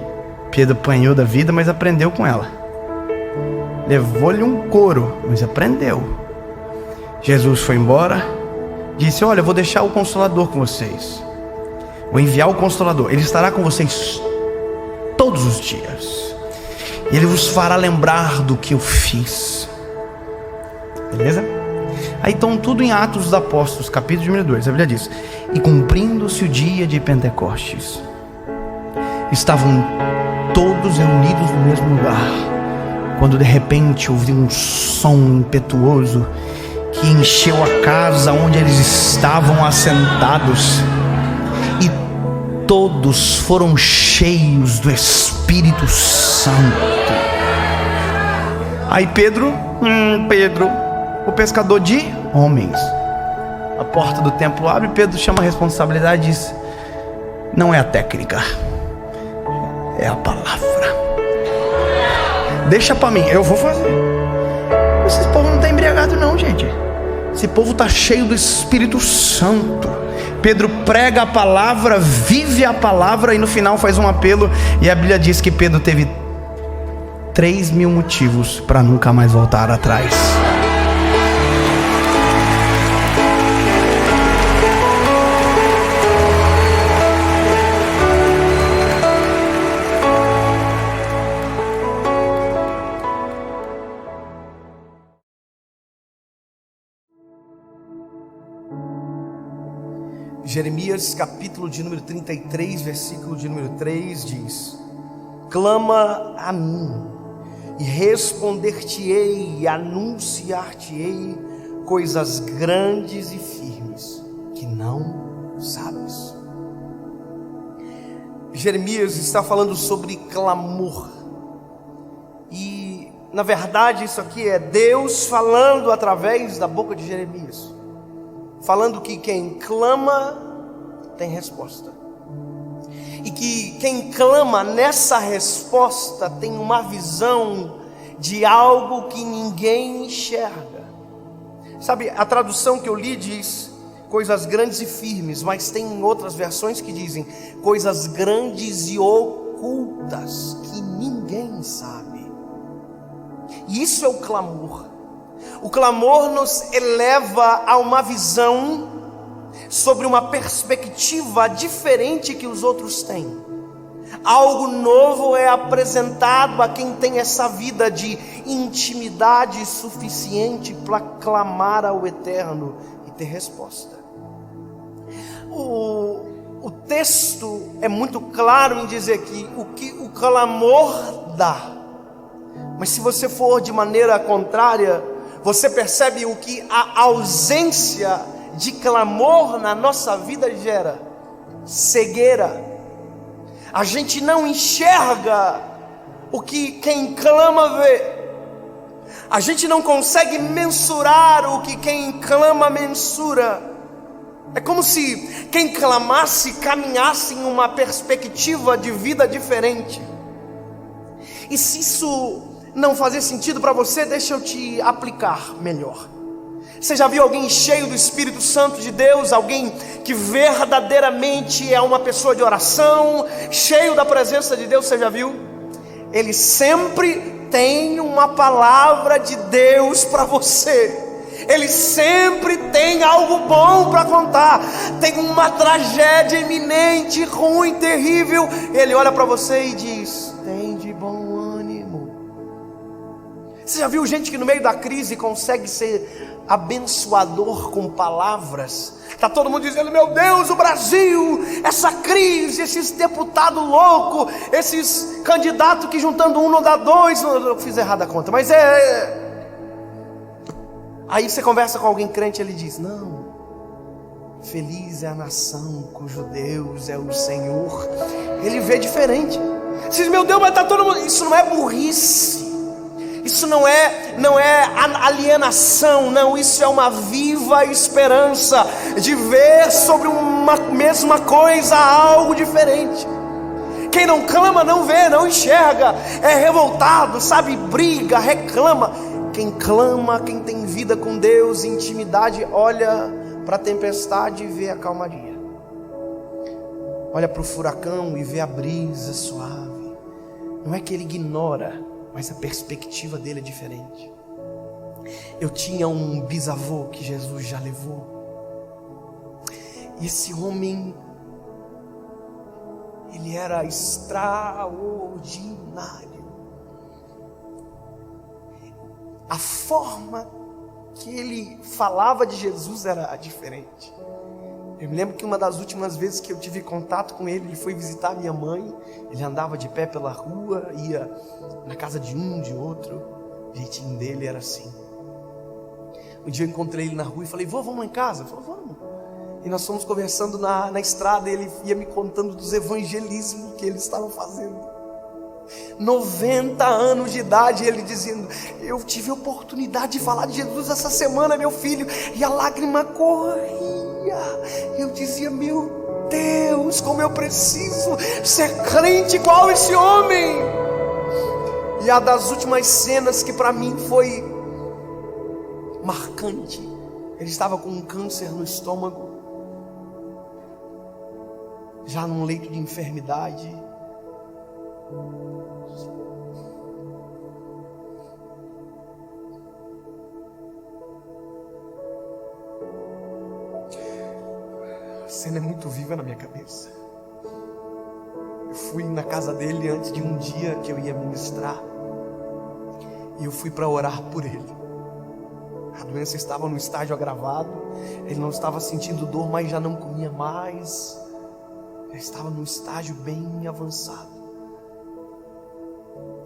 Pedro apanhou da vida, mas aprendeu com ela. Levou-lhe um couro, mas aprendeu. Jesus foi embora, disse: olha, eu vou deixar o Consolador com vocês. Vou enviar o Consolador. Ele estará com vocês todos os dias. E ele vos fará lembrar do que eu fiz. Beleza? Aí estão tudo em Atos dos Apóstolos, capítulo número 2. A Bíblia diz: e cumprindo-se o dia de Pentecostes, estavam todos reunidos no mesmo lugar, quando de repente ouviu um som impetuoso que encheu a casa onde eles estavam assentados, e todos foram cheios do Espírito Santo. Aí Pedro, o pescador de homens, a porta do templo abre, Pedro chama a responsabilidade e diz: não é a técnica, é a palavra. Deixa para mim, eu vou fazer. Esse povo não está embriagado não, gente. Esse povo está cheio do Espírito Santo. Pedro prega a palavra, vive a palavra, e no final faz um apelo. E a Bíblia diz que Pedro teve 3.000 motivos para nunca mais voltar atrás. Jeremias capítulo de número 33, versículo de número 3 diz: clama a mim e responder-te-ei e anunciar-te-ei coisas grandes e firmes que não sabes. Jeremias está falando sobre clamor, e na verdade isso aqui é Deus falando através da boca de Jeremias, falando que quem clama tem resposta, e que quem clama nessa resposta tem uma visão de algo que ninguém enxerga. Sabe, a tradução que eu li diz coisas grandes e firmes, mas tem outras versões que dizem coisas grandes e ocultas que ninguém sabe. E isso é o clamor. O clamor nos eleva a uma visão sobre uma perspectiva diferente que os outros têm. Algo novo é apresentado a quem tem essa vida de intimidade suficiente para clamar ao Eterno e ter resposta. O texto é muito claro em dizer que o clamor dá. Mas se você for de maneira contrária, você percebe o que a ausência de clamor na nossa vida gera: cegueira. A gente não enxerga o que quem clama vê. A gente não consegue mensurar o que quem clama mensura. É como se quem clamasse caminhasse em uma perspectiva de vida diferente. E se isso não fazer sentido para você, deixa eu te aplicar melhor. Você já viu alguém cheio do Espírito Santo de Deus? Alguém que verdadeiramente é uma pessoa de oração, cheio da presença de Deus? Você já viu? Ele sempre tem uma palavra de Deus para você. Ele sempre tem algo bom para contar. Tem uma tragédia iminente, ruim, terrível. Ele olha para você e diz: tem de bom ânimo. Você já viu gente que no meio da crise consegue ser abençoador com palavras? Está todo mundo dizendo: meu Deus, o Brasil, essa crise, esses deputados loucos, esses candidatos que juntando um não dá dois. Eu fiz errado a conta, mas Aí você conversa com alguém crente, ele diz: não, feliz é a nação cujo Deus é o Senhor. Ele vê diferente. Você diz: meu Deus, mas está todo mundo. Isso não é burrice. Isso não é alienação, não, isso é uma viva esperança de ver sobre uma mesma coisa algo diferente. Quem não clama não vê, não enxerga, é revoltado, sabe, briga, reclama. Quem clama, quem tem vida com Deus, intimidade, olha para a tempestade e vê a calmaria. Olha para o furacão e vê a brisa suave. Não é que ele ignora, mas a perspectiva dele é diferente. Eu tinha um bisavô que Jesus já levou. E esse homem, ele era extraordinário. A forma que ele falava de Jesus era diferente. Eu me lembro que uma das últimas vezes que eu tive contato com ele, ele foi visitar minha mãe. Ele andava de pé pela rua, ia na casa de um, de outro. O jeitinho dele era assim. Um dia eu encontrei ele na rua e falei: vô, vamos lá em casa? Ele falou: vamos. E nós fomos conversando na estrada, e ele ia me contando dos evangelismos que eles estavam fazendo. 90 anos de idade, ele dizendo: eu tive a oportunidade de falar de Jesus essa semana, meu filho, e a lágrima corria. Eu dizia: meu Deus, como eu preciso ser crente igual esse homem. E a das últimas cenas que para mim foi marcante, ele estava com um câncer no estômago, já num leito de enfermidade. A cena é muito viva na minha cabeça. Eu fui na casa dele antes de um dia que eu ia ministrar, e eu fui para orar por ele. A doença estava no estágio agravado. Ele não estava sentindo dor, mas já não comia mais. Já estava num estágio bem avançado.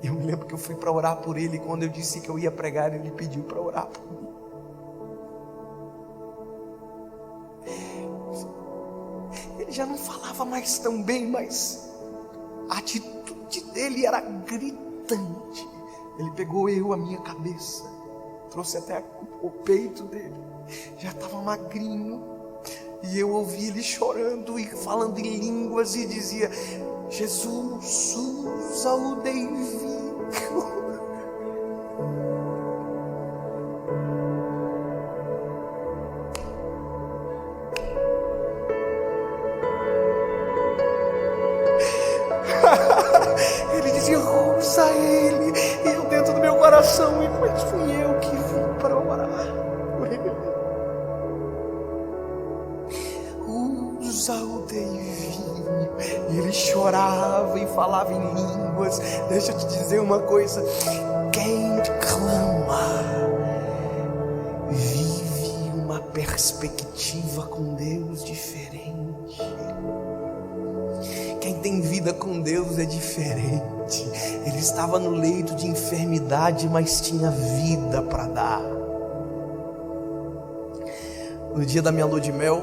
Eu me lembro que eu fui para orar por ele, e quando eu disse que eu ia pregar, ele pediu para orar por mim. Ele já não falava mais tão bem, mas a atitude dele era gritante. Ele pegou a minha cabeça, trouxe até o peito dele, já estava magrinho, e eu ouvi ele chorando e falando em línguas, e dizia: Jesus, usa o David. Ele dizia: usa ele. E eu dentro do meu coração: mas fui eu que vim para orar por ele. Usa o David. E ele chorava e falava falava em línguas. Deixa eu te dizer uma coisa: quem clama vive uma perspectiva com Deus diferente. Quem tem vida com Deus é diferente. Ele estava no leito de enfermidade, mas tinha vida para dar. No dia da minha lua de mel,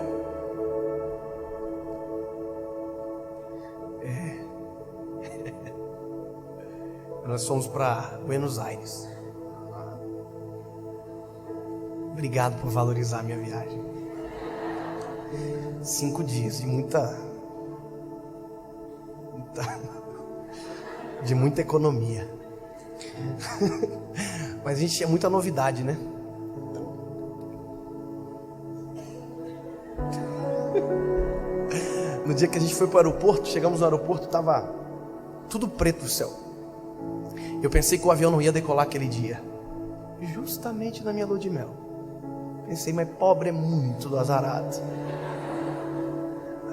nós fomos para Buenos Aires. Obrigado por valorizar a minha viagem. 5 dias de muita economia. Mas a gente tinha muita novidade, né? No dia que a gente foi para o aeroporto, chegamos no aeroporto, estava tudo preto no céu. Eu pensei que o avião não ia decolar aquele dia, justamente na minha lua de mel. Pensei, mas pobre é muito do azarado.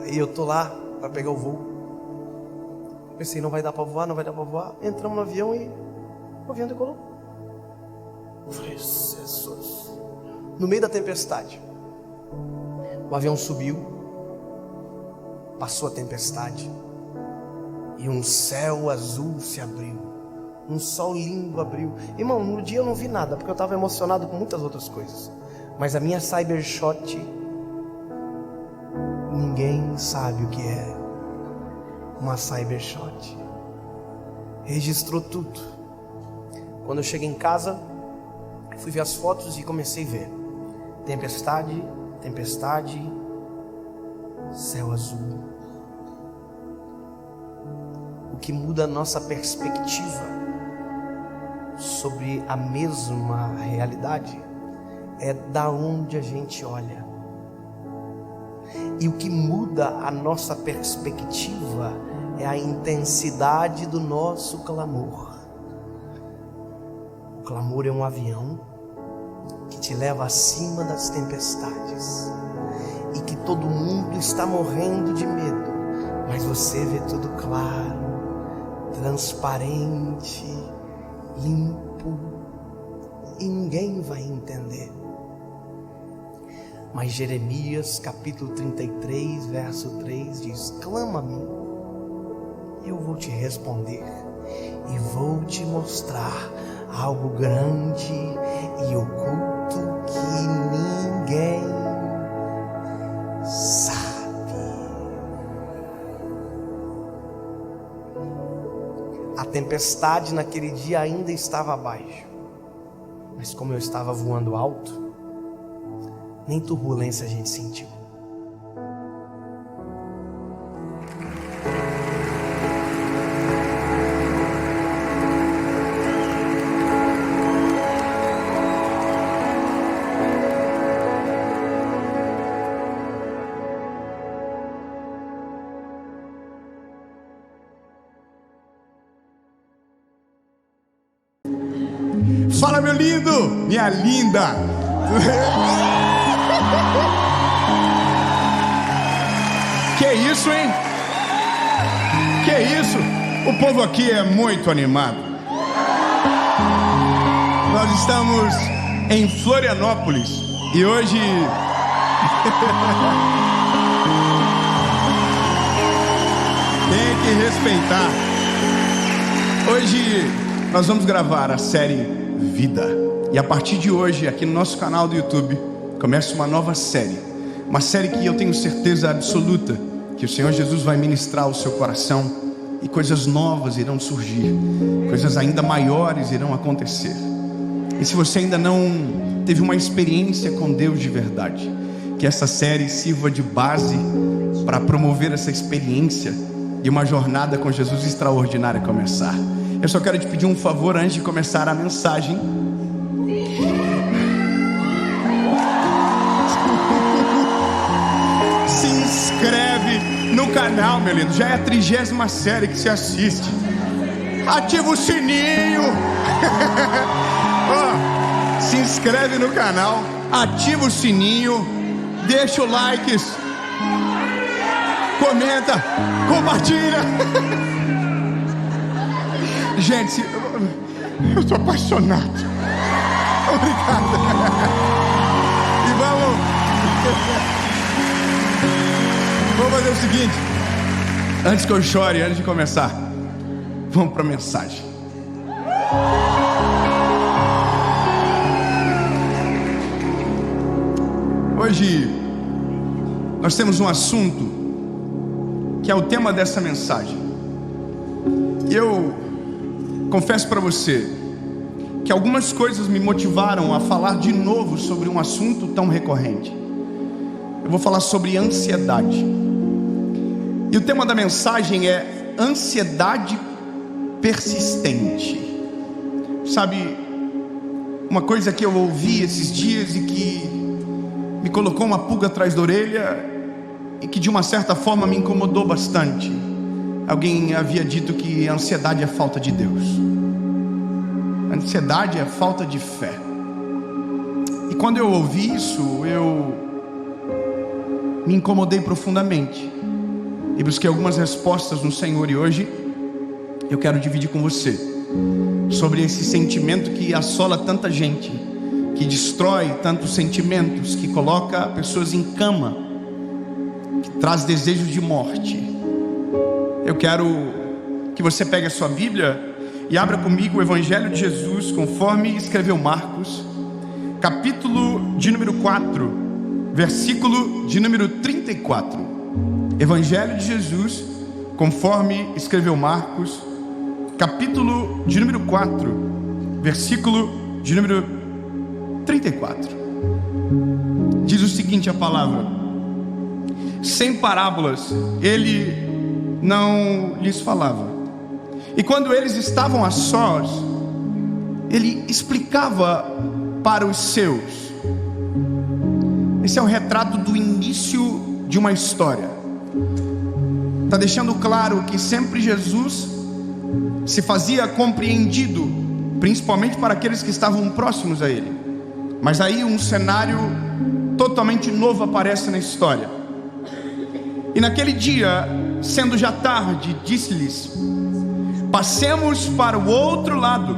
Aí eu tô lá para pegar o voo. Pensei, não vai dar para voar, não vai dar para voar. Entramos no avião e o avião decolou. Falei, Jesus. No meio da tempestade, o avião subiu, passou a tempestade e um céu azul se abriu, um sol lindo abriu. Irmão, no dia eu não vi nada, porque eu estava emocionado com muitas outras coisas. Mas a minha Cybershot, ninguém sabe o que é uma Cybershot. Registrou tudo. Quando eu cheguei em casa, fui ver as fotos e comecei a ver tempestade, tempestade, céu azul. O que muda a nossa perspectiva sobre a mesma realidade é da onde a gente olha. E o que muda a nossa perspectiva é a intensidade do nosso clamor. O clamor é um avião que te leva acima das tempestades, e que todo mundo está morrendo de medo, mas você vê tudo claro, transparente, limpo, e ninguém vai entender. Mas Jeremias capítulo 33 verso 3 diz: clama-me, eu vou te responder e vou te mostrar algo grande e oculto que ninguém sabe. A tempestade naquele dia ainda estava abaixo, mas como eu estava voando alto, nem turbulência a gente sentiu. Fala, meu lindo, minha linda. Que isso, hein? Que isso? O povo aqui é muito animado. Nós estamos em Florianópolis e hoje tem que respeitar. Hoje nós vamos gravar a série Vida. E a partir de hoje, aqui no nosso canal do YouTube, começa uma nova série. Uma série que eu tenho certeza absoluta que o Senhor Jesus vai ministrar ao seu coração, e coisas novas irão surgir, coisas ainda maiores irão acontecer. E se você ainda não teve uma experiência com Deus de verdade, que essa série sirva de base para promover essa experiência e uma jornada com Jesus extraordinária começar. Eu só quero te pedir um favor antes de começar a mensagem. Se inscreve no canal, meu lindo. Já é a 30ª série que você assiste. Ativa o sininho. Se inscreve no canal, ativa o sininho, deixa o like, comenta, compartilha. Gente, eu estou apaixonado. Obrigado. E vamos fazer o seguinte. Antes que eu chore, antes de começar, vamos para a mensagem. Hoje nós temos um assunto que é o tema dessa mensagem. E eu confesso para você que algumas coisas me motivaram a falar de novo sobre um assunto tão recorrente. Eu vou falar sobre ansiedade. E o tema da mensagem é ansiedade persistente. Sabe, uma coisa que eu ouvi esses dias e que me colocou uma pulga atrás da orelha e que de uma certa forma me incomodou bastante. Alguém havia dito que a ansiedade é falta de Deus. A ansiedade é falta de fé. E quando eu ouvi isso, eu me incomodei profundamente e busquei algumas respostas no Senhor. E hoje eu quero dividir com você sobre esse sentimento que assola tanta gente, que destrói tantos sentimentos, que coloca pessoas em cama, que traz desejos de morte. Eu quero que você pegue a sua Bíblia e abra comigo o Evangelho de Jesus, conforme escreveu Marcos, capítulo de número 4, versículo de número 34. Evangelho de Jesus, conforme escreveu Marcos, capítulo de número 4, versículo de número 34. Diz o seguinte a palavra: sem parábolas ele não lhes falava, e quando eles estavam a sós, ele explicava para os seus. Esse é o retrato do início de uma história. Está deixando claro que sempre Jesus se fazia compreendido, principalmente para aqueles que estavam próximos a ele. Mas aí um cenário totalmente novo aparece na história. E naquele dia, sendo já tarde, disse-lhes: passemos para o outro lado.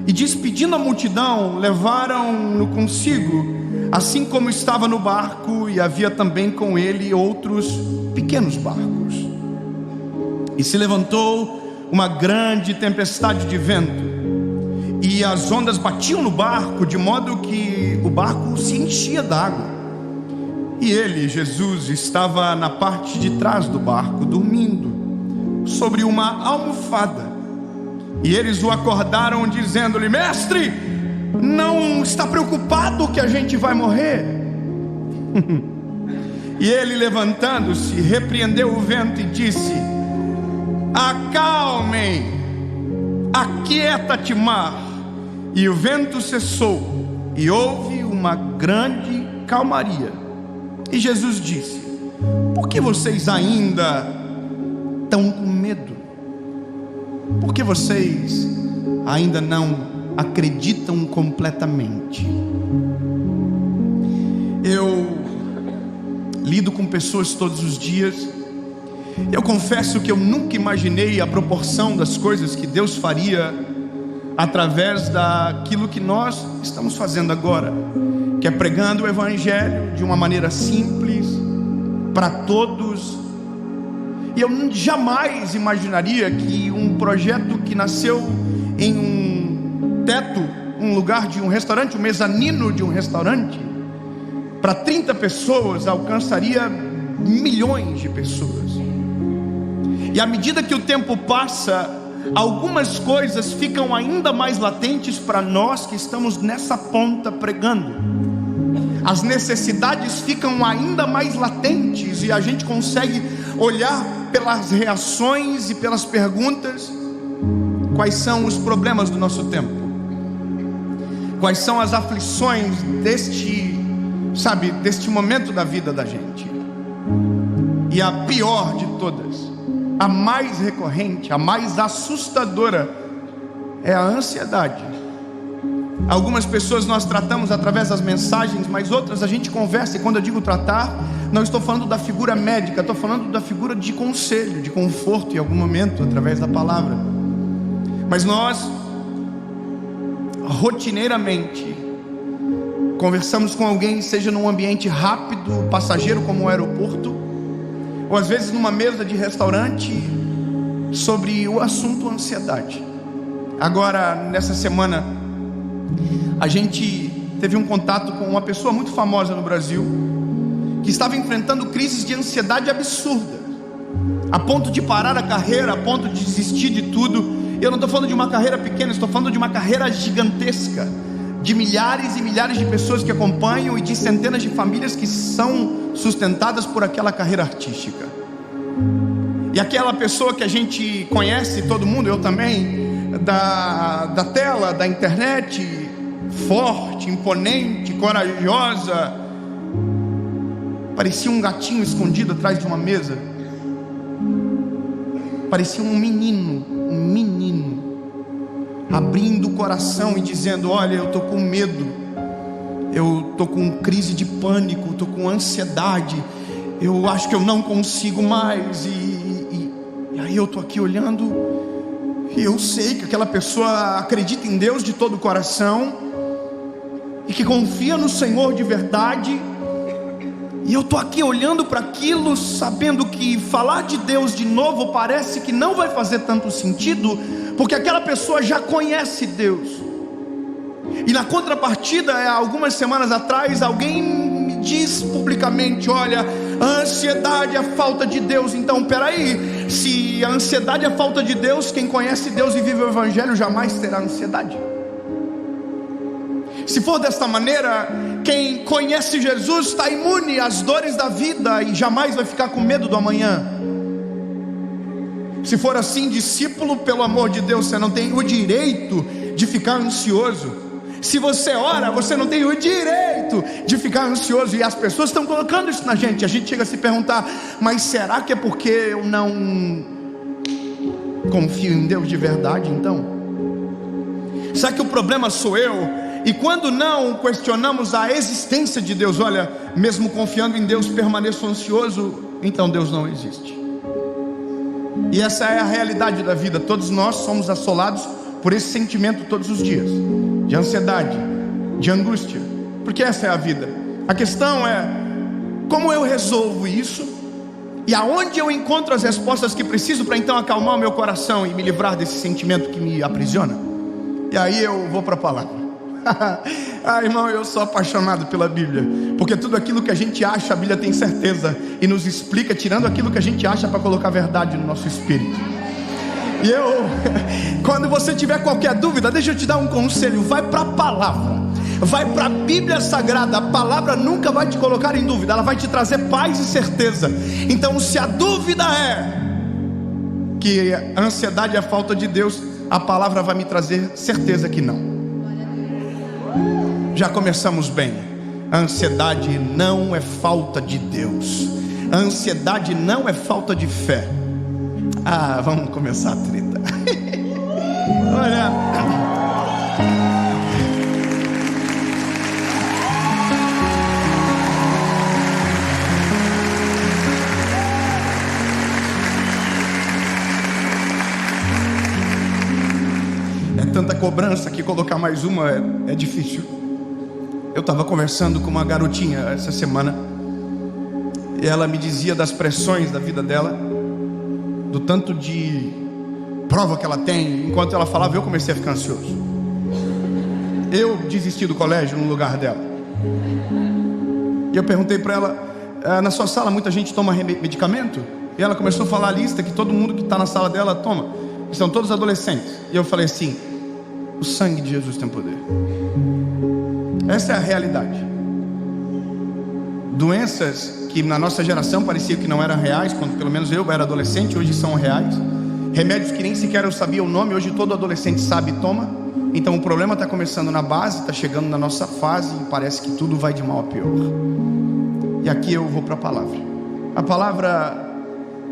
E despedindo a multidão, levaram-no consigo, assim como estava no barco, e havia também com ele outros pequenos barcos. E se levantou uma grande tempestade de vento, e as ondas batiam no barco, de modo que o barco se enchia d'água. E ele, Jesus, estava na parte de trás do barco, dormindo sobre uma almofada. E eles o acordaram, dizendo-lhe: mestre, não está preocupado que a gente vai morrer? E ele, levantando-se, repreendeu o vento e disse: acalmem, aquieta-te, mar. E o vento cessou, e houve uma grande calmaria. E Jesus disse: por que vocês ainda estão com medo? Por que vocês ainda não acreditam completamente? Eu lido com pessoas todos os dias. Eu confesso que eu nunca imaginei a proporção das coisas que Deus faria através daquilo que nós estamos fazendo agora, que é pregando o Evangelho de uma maneira simples para todos. E eu jamais imaginaria que um projeto que nasceu em um teto, um lugar de um restaurante, um mezanino de um restaurante, para 30 pessoas, alcançaria milhões de pessoas. E à medida que o tempo passa, algumas coisas ficam ainda mais latentes para nós que estamos nessa ponta pregando. As necessidades ficam ainda mais latentes e a gente consegue olhar pelas reações e pelas perguntas quais são os problemas do nosso tempo, quais são as aflições deste momento da vida da gente. E a pior de todas, a mais recorrente, a mais assustadora, é a ansiedade. Algumas pessoas nós tratamos através das mensagens, mas outras a gente conversa. E quando eu digo tratar, não estou falando da figura médica, estou falando da figura de conselho, de conforto em algum momento, através da palavra. Mas nós, rotineiramente, conversamos com alguém, seja num ambiente rápido, passageiro como o aeroporto, ou às vezes numa mesa de restaurante, sobre o assunto ansiedade. Agora, nessa semana, a gente teve um contato com uma pessoa muito famosa no Brasil, que estava enfrentando crises de ansiedade absurda, a ponto de parar a carreira, a ponto de desistir de tudo. Eu não estou falando de uma carreira pequena, estou falando de uma carreira gigantesca, de milhares e milhares de pessoas que acompanham e de centenas de famílias que são sustentadas por aquela carreira artística. E aquela pessoa que a gente conhece, todo mundo, eu também, da tela, da internet, forte, imponente, corajosa, parecia um gatinho escondido atrás de uma mesa, parecia um menino, abrindo o coração e dizendo: olha, eu estou com medo, eu estou com crise de pânico, estou com ansiedade, eu acho que eu não consigo mais. E aí eu estou aqui olhando, e eu sei que aquela pessoa acredita em Deus de todo o coração, e que confia no Senhor de verdade. E eu estou aqui olhando para aquilo, sabendo que falar de Deus de novo parece que não vai fazer tanto sentido, porque aquela pessoa já conhece Deus. E na contrapartida, algumas semanas atrás, alguém me diz publicamente: olha, a ansiedade é a falta de Deus. Então, peraí, se a ansiedade é a falta de Deus, quem conhece Deus e vive o Evangelho jamais terá ansiedade. Se for desta maneira, quem conhece Jesus está imune às dores da vida e jamais vai ficar com medo do amanhã. Se for assim, discípulo, pelo amor de Deus, você não tem o direito de ficar ansioso. Se você ora, você não tem o direito de ficar ansioso. E as pessoas estão colocando isso na gente. A gente chega a se perguntar: mas será que é porque eu não confio em Deus de verdade então? Será que o problema sou eu? E quando não questionamos a existência de Deus, olha, mesmo confiando em Deus, permaneço ansioso, então Deus não existe. E essa é a realidade da vida. Todos nós somos assolados por esse sentimento todos os dias, de ansiedade, de angústia, porque essa é a vida. A questão é: como eu resolvo isso? E aonde eu encontro as respostas que preciso para então acalmar o meu coração e me livrar desse sentimento que me aprisiona? E aí eu vou para a palavra. Irmão, eu sou apaixonado pela Bíblia, porque tudo aquilo que a gente acha, a Bíblia tem certeza e nos explica, tirando aquilo que a gente acha para colocar verdade no nosso espírito. E quando você tiver qualquer dúvida, deixa eu te dar um conselho: vai para a palavra, vai para a Bíblia Sagrada. A palavra nunca vai te colocar em dúvida, ela vai te trazer paz e certeza. Então, se a dúvida é que a ansiedade é a falta de Deus, a palavra vai me trazer certeza que não. Já começamos bem. A ansiedade não é falta de Deus, a ansiedade não é falta de fé. Vamos começar a treta. Olha, é tanta cobrança que colocar mais uma é difícil. Eu estava conversando com uma garotinha essa semana, e ela me dizia das pressões da vida dela, do tanto de prova que ela tem. Enquanto ela falava, eu comecei a ficar ansioso. Eu desisti do colégio no lugar dela. E eu perguntei para ela: na sua sala muita gente toma medicamento? E ela começou a falar a lista que todo mundo que está na sala dela toma. São todos adolescentes. E eu falei assim: o sangue de Jesus tem poder. Essa é a realidade. Doenças que na nossa geração parecia que não eram reais, quando pelo menos eu era adolescente, hoje são reais. Remédios que nem sequer eu sabia o nome, hoje todo adolescente sabe e toma. Então o problema está começando na base, está chegando na nossa fase e parece que tudo vai de mal a pior. E aqui eu vou para a palavra. A palavra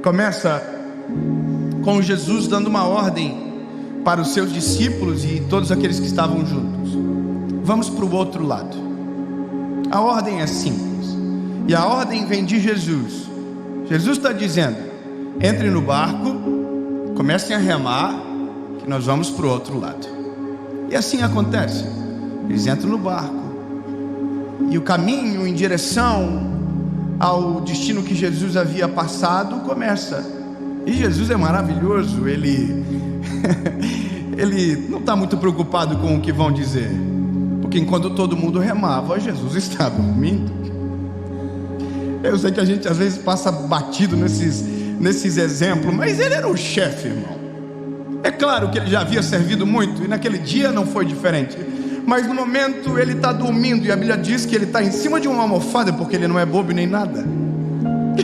começa com Jesus dando uma ordem para os seus discípulos e todos aqueles que estavam juntos. Vamos para o outro lado. A ordem é simples, e a ordem vem de Jesus. Jesus está dizendo: entrem no barco, comecem a remar, que nós vamos para o outro lado. E assim acontece. Eles entram no barco e o caminho em direção ao destino que Jesus havia passado começa. E Jesus é maravilhoso, ele não está muito preocupado com o que vão dizer, porque enquanto todo mundo remava, Jesus está dormindo. Eu sei que a gente às vezes passa batido nesses exemplos, mas ele era o chefe, irmão. É claro que ele já havia servido muito, e naquele dia não foi diferente. Mas no momento ele está dormindo, e a Bíblia diz que ele está em cima de uma almofada, porque ele não é bobo nem nada.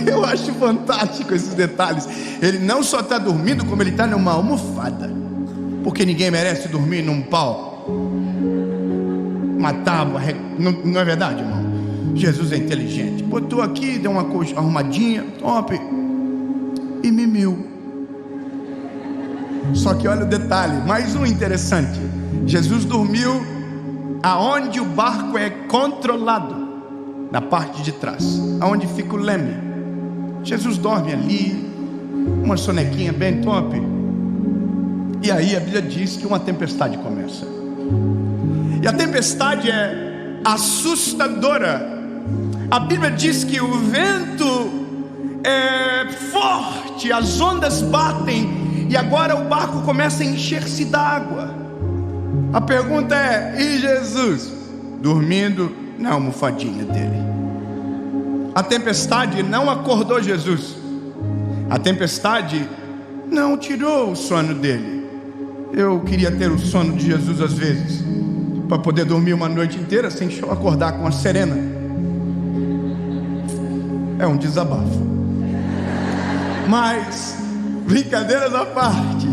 Eu acho fantástico esses detalhes. Ele não só está dormindo, como ele está numa almofada, porque ninguém merece dormir num pau, uma tábua. Não é verdade, irmão? Jesus é inteligente, botou aqui, deu uma coisa arrumadinha, top, e mimiu. Só que olha o detalhe, mais um interessante. Jesus dormiu aonde o barco é controlado, na parte de trás, aonde fica o leme. Jesus dorme ali, uma sonequinha bem top. E aí a Bíblia diz que uma tempestade começa. E a tempestade é assustadora. A Bíblia diz que o vento é forte, as ondas batem, e agora o barco começa a encher-se d'água. A pergunta é: e Jesus? Dormindo na almofadinha dele. A tempestade não acordou Jesus. A tempestade não tirou o sono dele. Eu queria ter o sono de Jesus às vezes, para poder dormir uma noite inteira sem acordar com a serena. É um desabafo. Mas, brincadeiras à parte,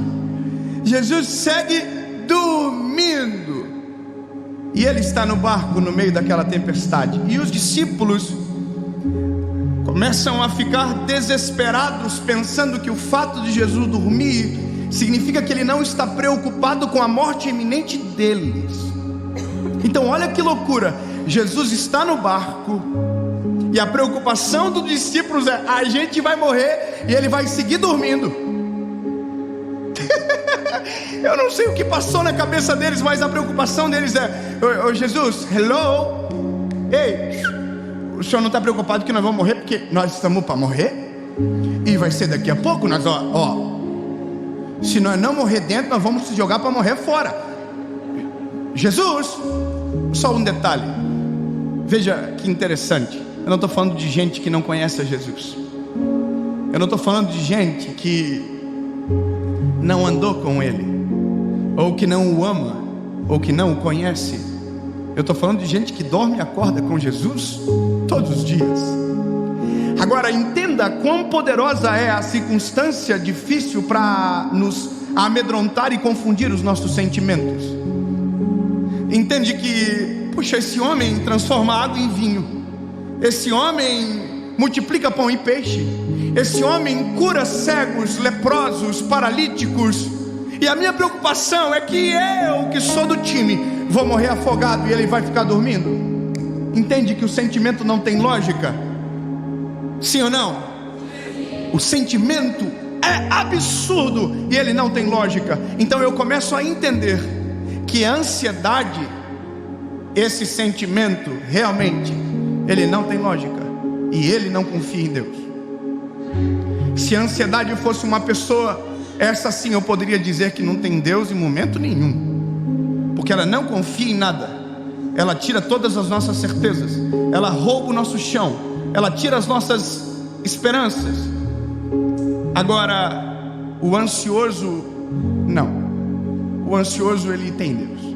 Jesus segue dormindo, e ele está no barco no meio daquela tempestade, e os discípulos começam a ficar desesperados, pensando que o fato de Jesus dormir significa que ele não está preocupado com a morte iminente deles. Então olha que loucura, Jesus está no barco, e a preocupação dos discípulos é: a gente vai morrer, e ele vai seguir dormindo. Eu não sei o que passou na cabeça deles, mas a preocupação deles é: ô Jesus, hello, ei, o senhor não está preocupado que nós vamos morrer, porque nós estamos para morrer, e vai ser daqui a pouco. Nós, se nós não morrer dentro, nós vamos se jogar para morrer fora. Jesus, só um detalhe, veja que interessante. Eu não estou falando de gente que não conhece a Jesus. Eu não estou falando de gente que não andou com Ele, ou que não o ama, ou que não o conhece. Eu estou falando de gente que dorme e acorda com Jesus todos os dias. Agora entenda quão poderosa é a circunstância difícil para nos amedrontar e confundir os nossos sentimentos. Entende que, puxa, esse homem transforma água em vinho, esse homem multiplica pão e peixe, esse homem cura cegos, leprosos, paralíticos, e a minha preocupação é que eu, que sou do time, vou morrer afogado e ele vai ficar dormindo. Entende que o sentimento não tem lógica? Sim ou não? O sentimento é absurdo e ele não tem lógica. Então eu começo a entender que a ansiedade, esse sentimento realmente, ele não tem lógica, e ele não confia em Deus. Se a ansiedade fosse uma pessoa, essa sim eu poderia dizer que não tem Deus em momento nenhum, porque ela não confia em nada, ela tira todas as nossas certezas, ela rouba o nosso chão, ela tira as nossas esperanças. Agora, o ansioso, não. O ansioso, ele tem Deus.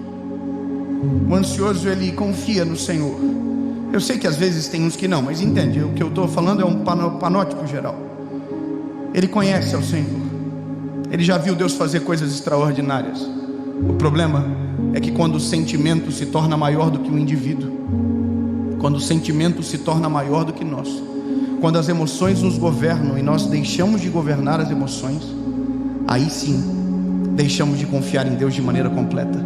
O ansioso, ele confia no Senhor. Eu sei que às vezes tem uns que não, mas entende, o que eu estou falando é um panótipo geral. Ele conhece ao Senhor, ele já viu Deus fazer coisas extraordinárias. O problema é que quando o sentimento se torna maior do que o indivíduo, quando o sentimento se torna maior do que nós, quando as emoções nos governam e nós deixamos de governar as emoções, aí sim deixamos de confiar em Deus de maneira completa,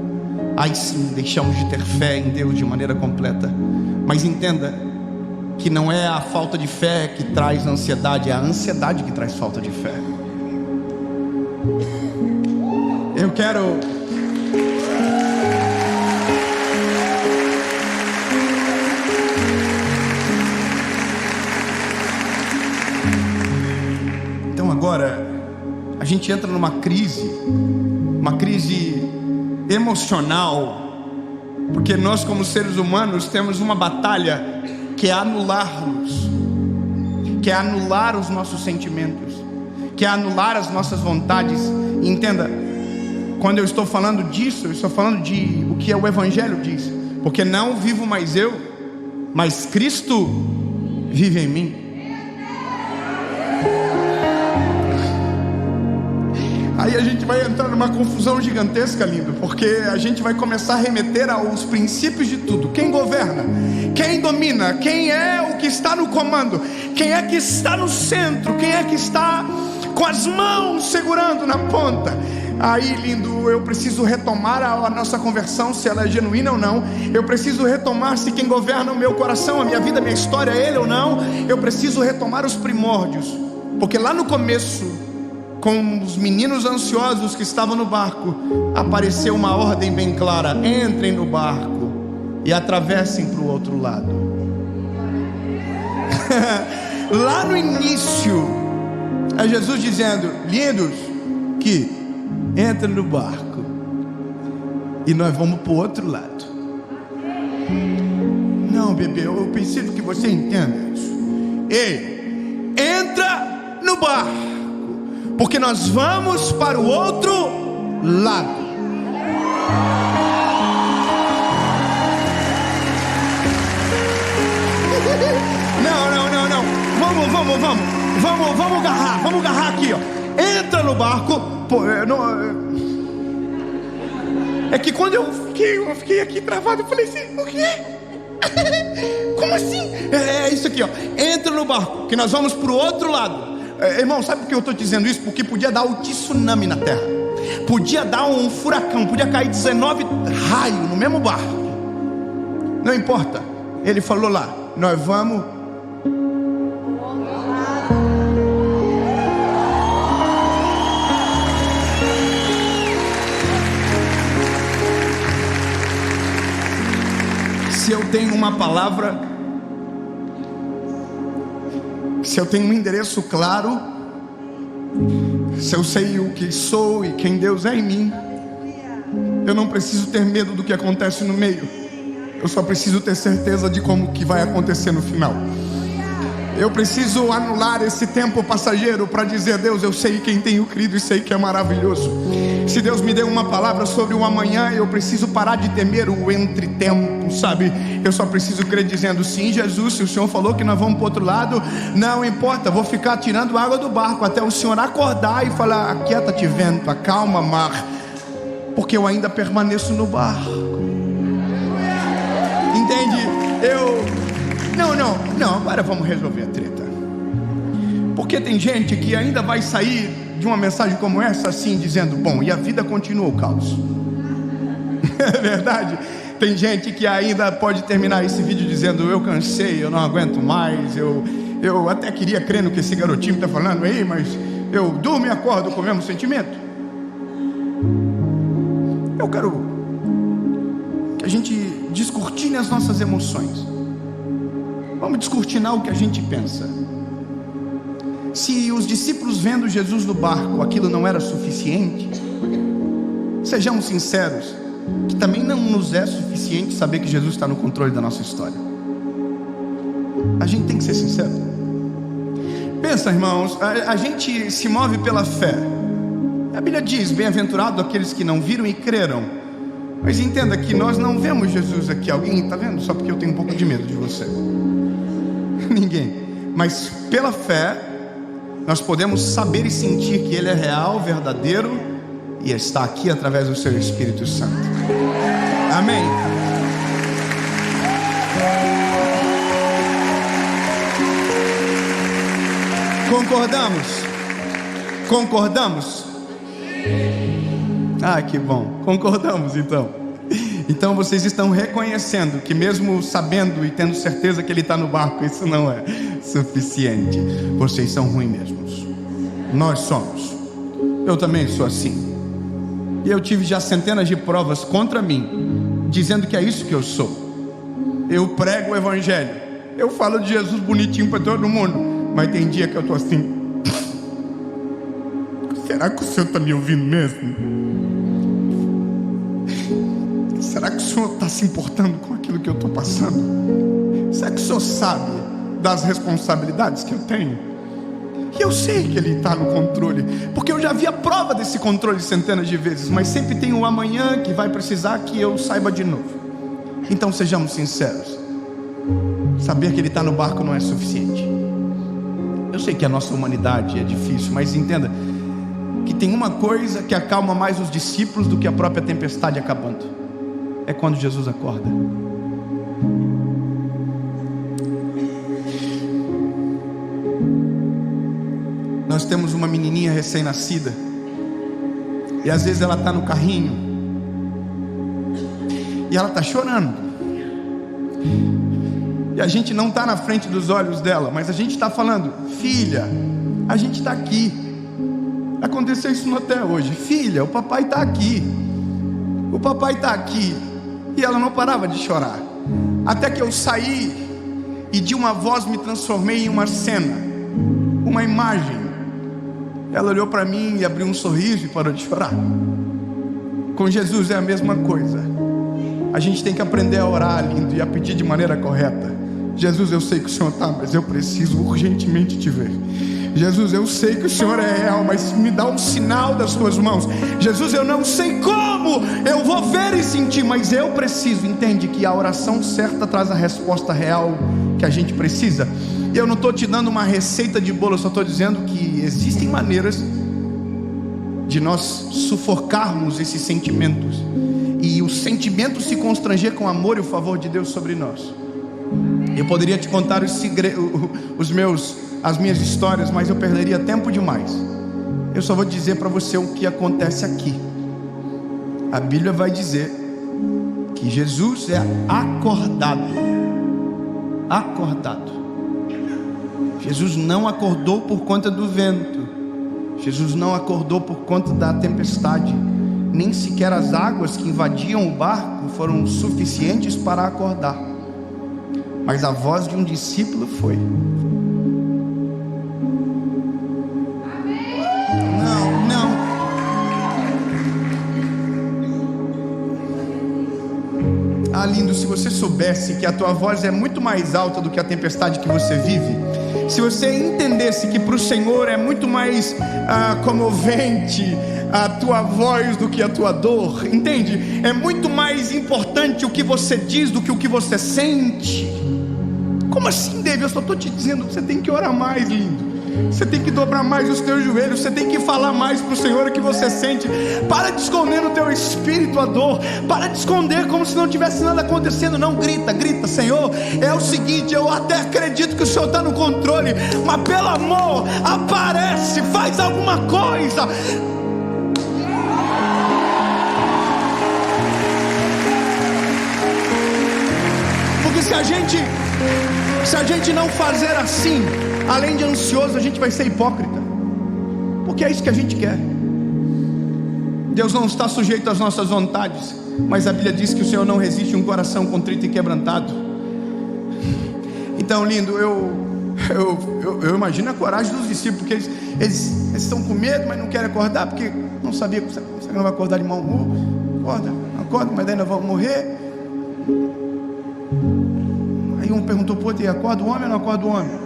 aí sim deixamos de ter fé em Deus de maneira completa. Mas entenda que não é a falta de fé que traz ansiedade, é a ansiedade que traz falta de fé. Eu quero... Então agora a gente entra numa crise emocional, porque nós como seres humanos temos uma batalha que é anular-nos, que é anular os nossos sentimentos, que é anular as nossas vontades. E entenda, quando eu estou falando disso, eu estou falando de o que o Evangelho diz, porque não vivo mais eu, mas Cristo vive em mim. Aí a gente vai entrar numa confusão gigantesca, lindo, porque a gente vai começar a remeter aos princípios de tudo. Quem governa? Quem domina? Quem é o que está no comando? Quem é que está no centro? Quem é que está com as mãos segurando na ponta? Aí, lindo, eu preciso retomar a nossa conversão, se ela é genuína ou não. Eu preciso retomar se quem governa o meu coração, a minha vida, a minha história é Ele ou não. Eu preciso retomar os primórdios, porque lá no começo, com os meninos ansiosos que estavam no barco, apareceu uma ordem bem clara: entrem no barco e atravessem para o outro lado. Lá no início, é Jesus dizendo: lindos, que entrem no barco e nós vamos para o outro lado. Não, bebê, eu preciso que você entenda isso. Ei, entra no barco, porque nós vamos para o outro lado. Não. Vamos agarrar aqui, ó. Entra no barco. Pô, é que quando eu fiquei aqui travado, eu falei assim: o quê? Como assim? É isso aqui, ó. Entra no barco, que nós vamos para o outro lado. Irmão, sabe por que eu estou dizendo isso? Porque podia dar um tsunami na terra, podia dar um furacão, podia cair 19 raios no mesmo barco. Não importa. Ele falou lá: nós vamos. Se eu tenho uma palavra, se eu tenho um endereço claro, se eu sei o que sou e quem Deus é em mim, eu não preciso ter medo do que acontece no meio. Eu só preciso ter certeza de como que vai acontecer no final. Eu preciso anular esse tempo passageiro para dizer: Deus, eu sei quem tenho crido e sei que é maravilhoso. Se Deus me deu uma palavra sobre o amanhã, eu preciso parar de temer o entretempo, sabe? Eu só preciso crer dizendo: sim, Jesus, se o Senhor falou que nós vamos para o outro lado, não importa, vou ficar tirando água do barco até o Senhor acordar e falar: aquieta-te vento, acalma mar, porque eu ainda permaneço no barco. Entende? Não, agora vamos resolver a treta. Porque tem gente que ainda vai sair de uma mensagem como essa assim, dizendo: bom, e a vida continua o caos. É verdade? Tem gente que ainda pode terminar esse vídeo dizendo: eu cansei, eu não aguento mais, eu até queria crer no que esse garotinho está falando aí, mas eu durmo e acordo com o mesmo sentimento. Eu quero que a gente descortine as nossas emoções. Vamos descortinar o que a gente pensa. Se os discípulos vendo Jesus no barco, aquilo não era suficiente, sejamos sinceros, que também não nos é suficiente saber que Jesus está no controle da nossa história. A gente tem que ser sincero. Pensa, irmãos, a gente se move pela fé. A Bíblia diz: bem-aventurado aqueles que não viram e creram. Mas entenda que nós não vemos Jesus aqui. Alguém está vendo? Só porque eu tenho um pouco de medo de você. Ninguém. Mas pela fé nós podemos saber e sentir que Ele é real, verdadeiro e está aqui através do Seu Espírito Santo. Amém. Concordamos? Ah, que bom. Concordamos então. Então vocês estão reconhecendo que mesmo sabendo e tendo certeza que Ele está no barco, isso não é suficiente. Vocês são ruins mesmos. Nós somos. Eu também sou assim. E eu tive já centenas de provas contra mim, dizendo que é isso que eu sou. Eu prego o evangelho, eu falo de Jesus bonitinho para todo mundo, mas tem dia que eu estou assim: será que o Senhor está me ouvindo mesmo? Será que o Senhor está se importando com aquilo que eu estou passando? Será que o Senhor sabe das responsabilidades que eu tenho? E eu sei que Ele está no controle, porque eu já vi a prova desse controle centenas de vezes, mas sempre tem um amanhã que vai precisar que eu saiba de novo. Então sejamos sinceros, saber que Ele está no barco não é suficiente. Eu sei que a nossa humanidade é difícil, mas entenda que tem uma coisa que acalma mais os discípulos do que a própria tempestade acabando: é quando Jesus acorda. Nós temos uma menininha recém-nascida, e às vezes ela está no carrinho e ela está chorando, e a gente não está na frente dos olhos dela, mas a gente está falando: filha, a gente está aqui. Aconteceu isso até hoje: filha, o papai está aqui, o papai está aqui. E ela não parava de chorar, até que eu saí e de uma voz me transformei em uma cena, uma imagem. Ela olhou para mim e abriu um sorriso e parou de chorar. Com Jesus é a mesma coisa. A gente tem que aprender a orar, lindo, e a pedir de maneira correta. Jesus, eu sei que o Senhor está, mas eu preciso urgentemente te ver. Jesus, eu sei que o Senhor é real, mas me dá um sinal das tuas mãos. Jesus, eu não sei como eu vou ver e sentir, mas eu preciso. Entende que a oração certa traz a resposta real que a gente precisa. E eu não estou te dando uma receita de bolo, eu só estou dizendo que existem maneiras de nós sufocarmos esses sentimentos, e o sentimento se constranger com o amor e o favor de Deus sobre nós. Eu poderia te contar as minhas histórias, mas eu perderia tempo demais. Eu só vou dizer para você o que acontece aqui. A Bíblia vai dizer que Jesus é acordado. Jesus não acordou por conta do vento, Jesus não acordou por conta da tempestade, nem sequer as águas que invadiam o barco foram suficientes para acordar, mas a voz de um discípulo foi. Ah, lindo, se você soubesse que a tua voz é muito mais alta do que a tempestade que você vive, se você entendesse que para o Senhor é muito mais comovente a tua voz do que a tua dor, entende? É muito mais importante o que você diz do que o que você sente. Como assim, David? Eu só estou te dizendo que você tem que orar mais, lindo. Você tem que dobrar mais os teus joelhos, você tem que falar mais para o Senhor o que você sente. Para de esconder no teu espírito a dor, para de esconder como se não tivesse nada acontecendo. Não, grita, Senhor, é o seguinte, eu até acredito que o Senhor está no controle, mas pelo amor, aparece, faz alguma coisa. Porque se a gente não fazer assim, além de ansioso, a gente vai ser hipócrita, porque é isso que a gente quer. Deus não está sujeito às nossas vontades, mas a Bíblia diz que o Senhor não resiste um coração contrito e quebrantado. Então, lindo, eu imagino a coragem dos discípulos, porque eles estão com medo, mas não querem acordar, porque não sabia que você não vai acordar de mau humor. Acorda, mas daí nós vamos morrer. Aí um perguntou: pô, acorda o homem ou não acorda o homem?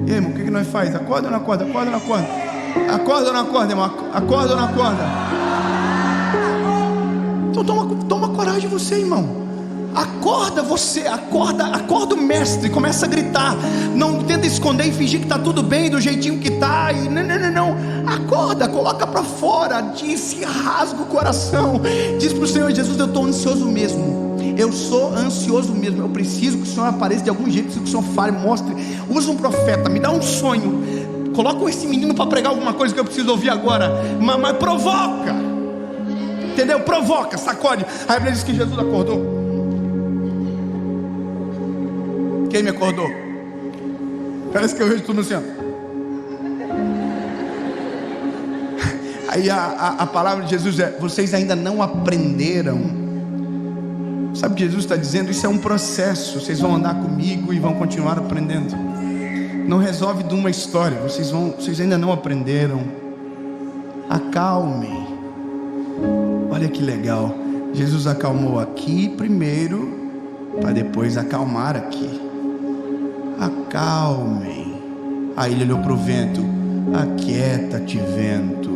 E aí, irmão, o que nós faz? Acorda ou não acorda? Acorda ou não acorda? Acorda ou não acorda, irmão? Acorda ou não acorda? Então toma coragem você, irmão. Acorda você, acorda o mestre, começa a gritar. Não tenta esconder e fingir que está tudo bem do jeitinho que está. Não. Acorda, coloca para fora, diz, rasga o coração. Diz para o Senhor: Jesus, eu estou ansioso mesmo. Eu sou ansioso mesmo, eu preciso que o Senhor apareça de algum jeito, que o Senhor fale, mostre, usa um profeta, me dá um sonho, coloca esse menino para pregar alguma coisa que eu preciso ouvir agora, mas provoca, entendeu? Provoca, sacode. A Bíblia diz que Jesus acordou. Quem me acordou? Parece que eu vejo tudo assim, ó. Aí a palavra de Jesus é: vocês ainda não aprenderam. Sabe o que Jesus está dizendo? Isso é um processo. Vocês vão andar comigo e vão continuar aprendendo. Não resolve de uma história. Vocês ainda não aprenderam. Acalmem. Olha que legal. Jesus acalmou aqui primeiro, para depois acalmar aqui. Acalmem. Aí ele olhou para o vento: aquieta-te, vento.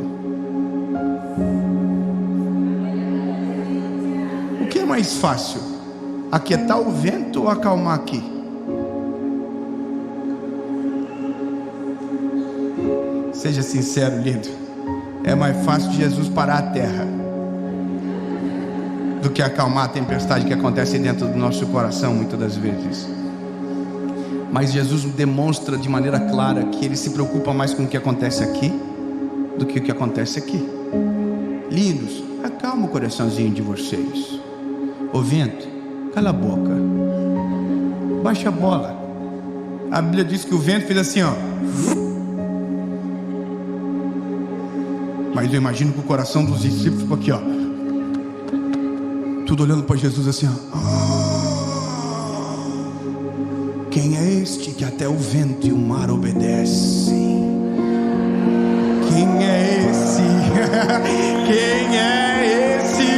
O que é mais fácil? Aquietar o vento ou acalmar aqui? Seja sincero, lindo. É mais fácil de Jesus parar a terra do que acalmar a tempestade que acontece dentro do nosso coração muitas das vezes. Mas Jesus demonstra de maneira clara que Ele se preocupa mais com o que acontece aqui do que o que acontece aqui. Lindos, acalma o coraçãozinho de vocês. Ô vento, cala a boca, baixa a bola. A Bíblia diz que o vento fez assim, ó. Mas eu imagino que o coração dos discípulos ficou aqui, ó, tudo olhando para Jesus assim, ó. Quem é este que até o vento e o mar obedecem? Quem é esse? Quem é esse?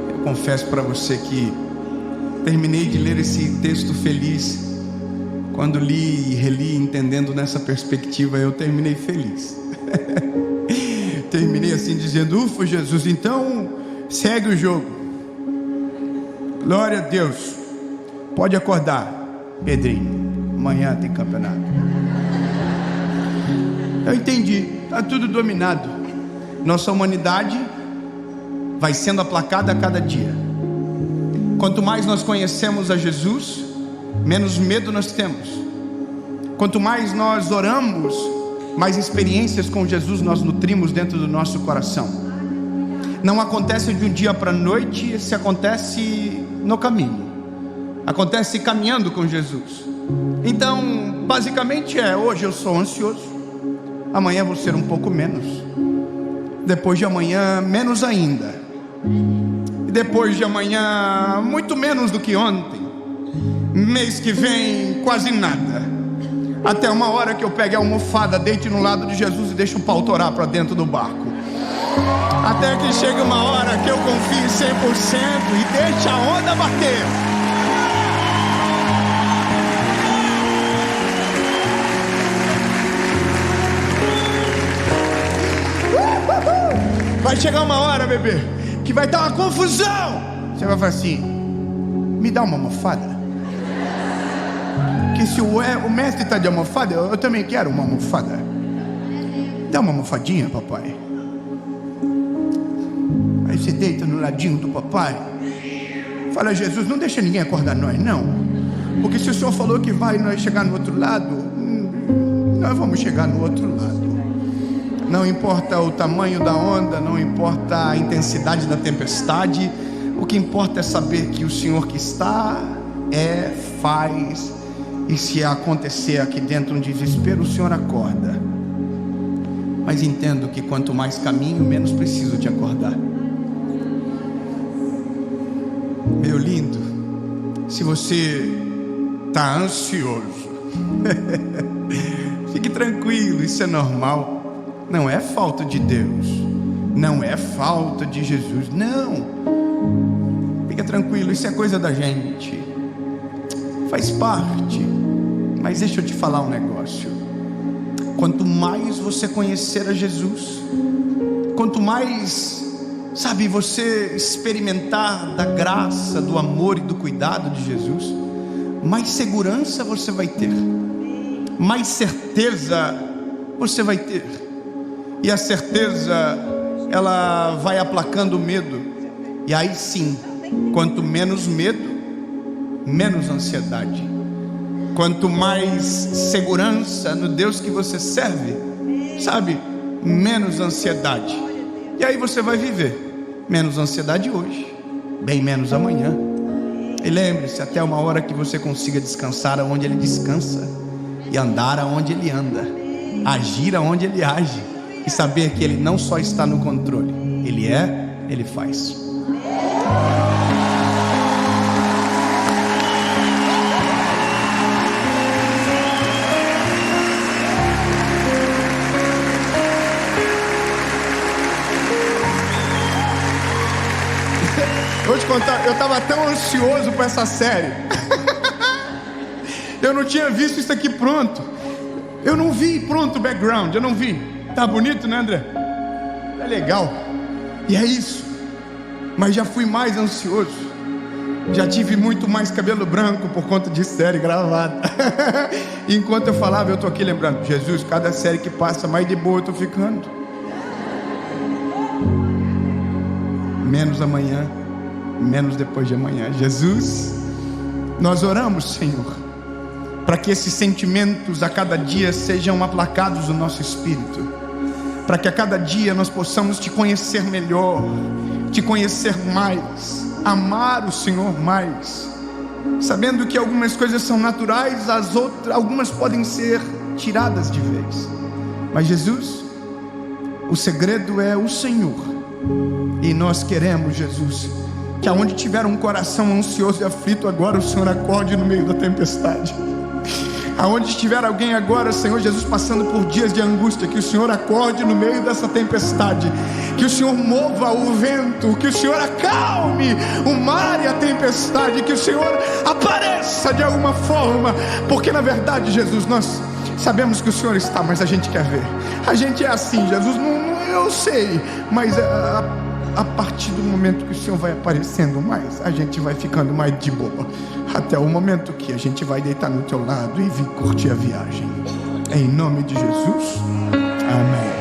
Eu confesso para você que terminei de ler esse texto feliz. Quando li e reli, entendendo nessa perspectiva, eu terminei feliz. Terminei assim dizendo: ufa, Jesus, então segue o jogo. Glória a Deus. Pode acordar, Pedrinho, amanhã tem campeonato. Eu entendi, está tudo dominado. Nossa humanidade vai sendo aplacada a cada dia. Quanto mais nós conhecemos a Jesus, menos medo nós temos. Quanto mais nós oramos, mais experiências com Jesus nós nutrimos dentro do nosso coração. Não acontece de um dia para a noite, isso acontece no caminho, acontece caminhando com Jesus. Então, basicamente hoje eu sou ansioso, amanhã vou ser um pouco menos, depois de amanhã menos ainda, e depois de amanhã muito menos do que ontem. Mês que vem quase nada, até uma hora que eu pegue a almofada, deite no lado de Jesus e deixe o pau torar para dentro do barco. Até que chegue uma hora que eu confie 100% e deixe a onda bater. Vai chegar uma hora, bebê, que vai dar uma confusão. Você vai falar assim: me dá uma almofada. Que se o mestre está de almofada, eu também quero uma almofada. Dá uma almofadinha, papai. Aí você deita no ladinho do papai. Fala: Jesus, não deixa ninguém acordar nós, não. Porque se o Senhor falou que vai nós chegar no outro lado, nós vamos chegar no outro lado. Não importa o tamanho da onda, não importa a intensidade da tempestade. O que importa é saber que o Senhor que está, faz. E se acontecer aqui dentro um desespero, o Senhor acorda. Mas entendo que quanto mais caminho, menos preciso te acordar. Meu lindo, se você está ansioso, fique tranquilo, isso é normal. Não é falta de Deus, não é falta de Jesus, não. Fica tranquilo, isso é coisa da gente, faz parte. Mas deixa eu te falar um negócio. Quanto mais você conhecer a Jesus, quanto mais, sabe, você experimentar da graça, do amor e do cuidado de Jesus, mais segurança você vai ter, mais certeza você vai ter. E a certeza, ela vai aplacando o medo. E aí sim, quanto menos medo, menos ansiedade. Quanto mais segurança no Deus que você serve, sabe, menos ansiedade. E aí você vai viver menos ansiedade hoje, bem menos amanhã. E lembre-se, até uma hora que você consiga descansar aonde Ele descansa, e andar aonde Ele anda, agir aonde Ele age, e saber que Ele não só está no controle, Ele é, Ele faz. Vou te contar, eu estava tão ansioso para essa série. Eu não tinha visto isso aqui pronto. Eu não vi pronto o background, eu não vi. Tá bonito, né, André? É legal. E é isso. Mas já fui mais ansioso. Já tive muito mais cabelo branco por conta de série gravada. E enquanto eu falava, eu tô aqui lembrando: Jesus, cada série que passa, mais de boa eu tô ficando. Menos amanhã, menos depois de amanhã. Jesus, nós oramos, Senhor, para que esses sentimentos a cada dia sejam aplacados no nosso espírito, para que a cada dia nós possamos Te conhecer melhor, Te conhecer mais, amar o Senhor mais, sabendo que algumas coisas são naturais, algumas podem ser tiradas de vez. Mas Jesus, o segredo é o Senhor. E nós queremos, Jesus, que aonde tiver um coração ansioso e aflito agora, o Senhor acorde no meio da tempestade. Aonde estiver alguém agora, Senhor Jesus, passando por dias de angústia, que o Senhor acorde no meio dessa tempestade, que o Senhor mova o vento, que o Senhor acalme o mar e a tempestade, que o Senhor apareça de alguma forma, porque na verdade, Jesus, nós sabemos que o Senhor está, mas a gente quer ver. A gente é assim, Jesus, eu sei, mas a partir do momento que o Senhor vai aparecendo mais, a gente vai ficando mais de boa, até o momento que a gente vai deitar no teu lado e vir curtir a viagem. Em nome de Jesus, amém.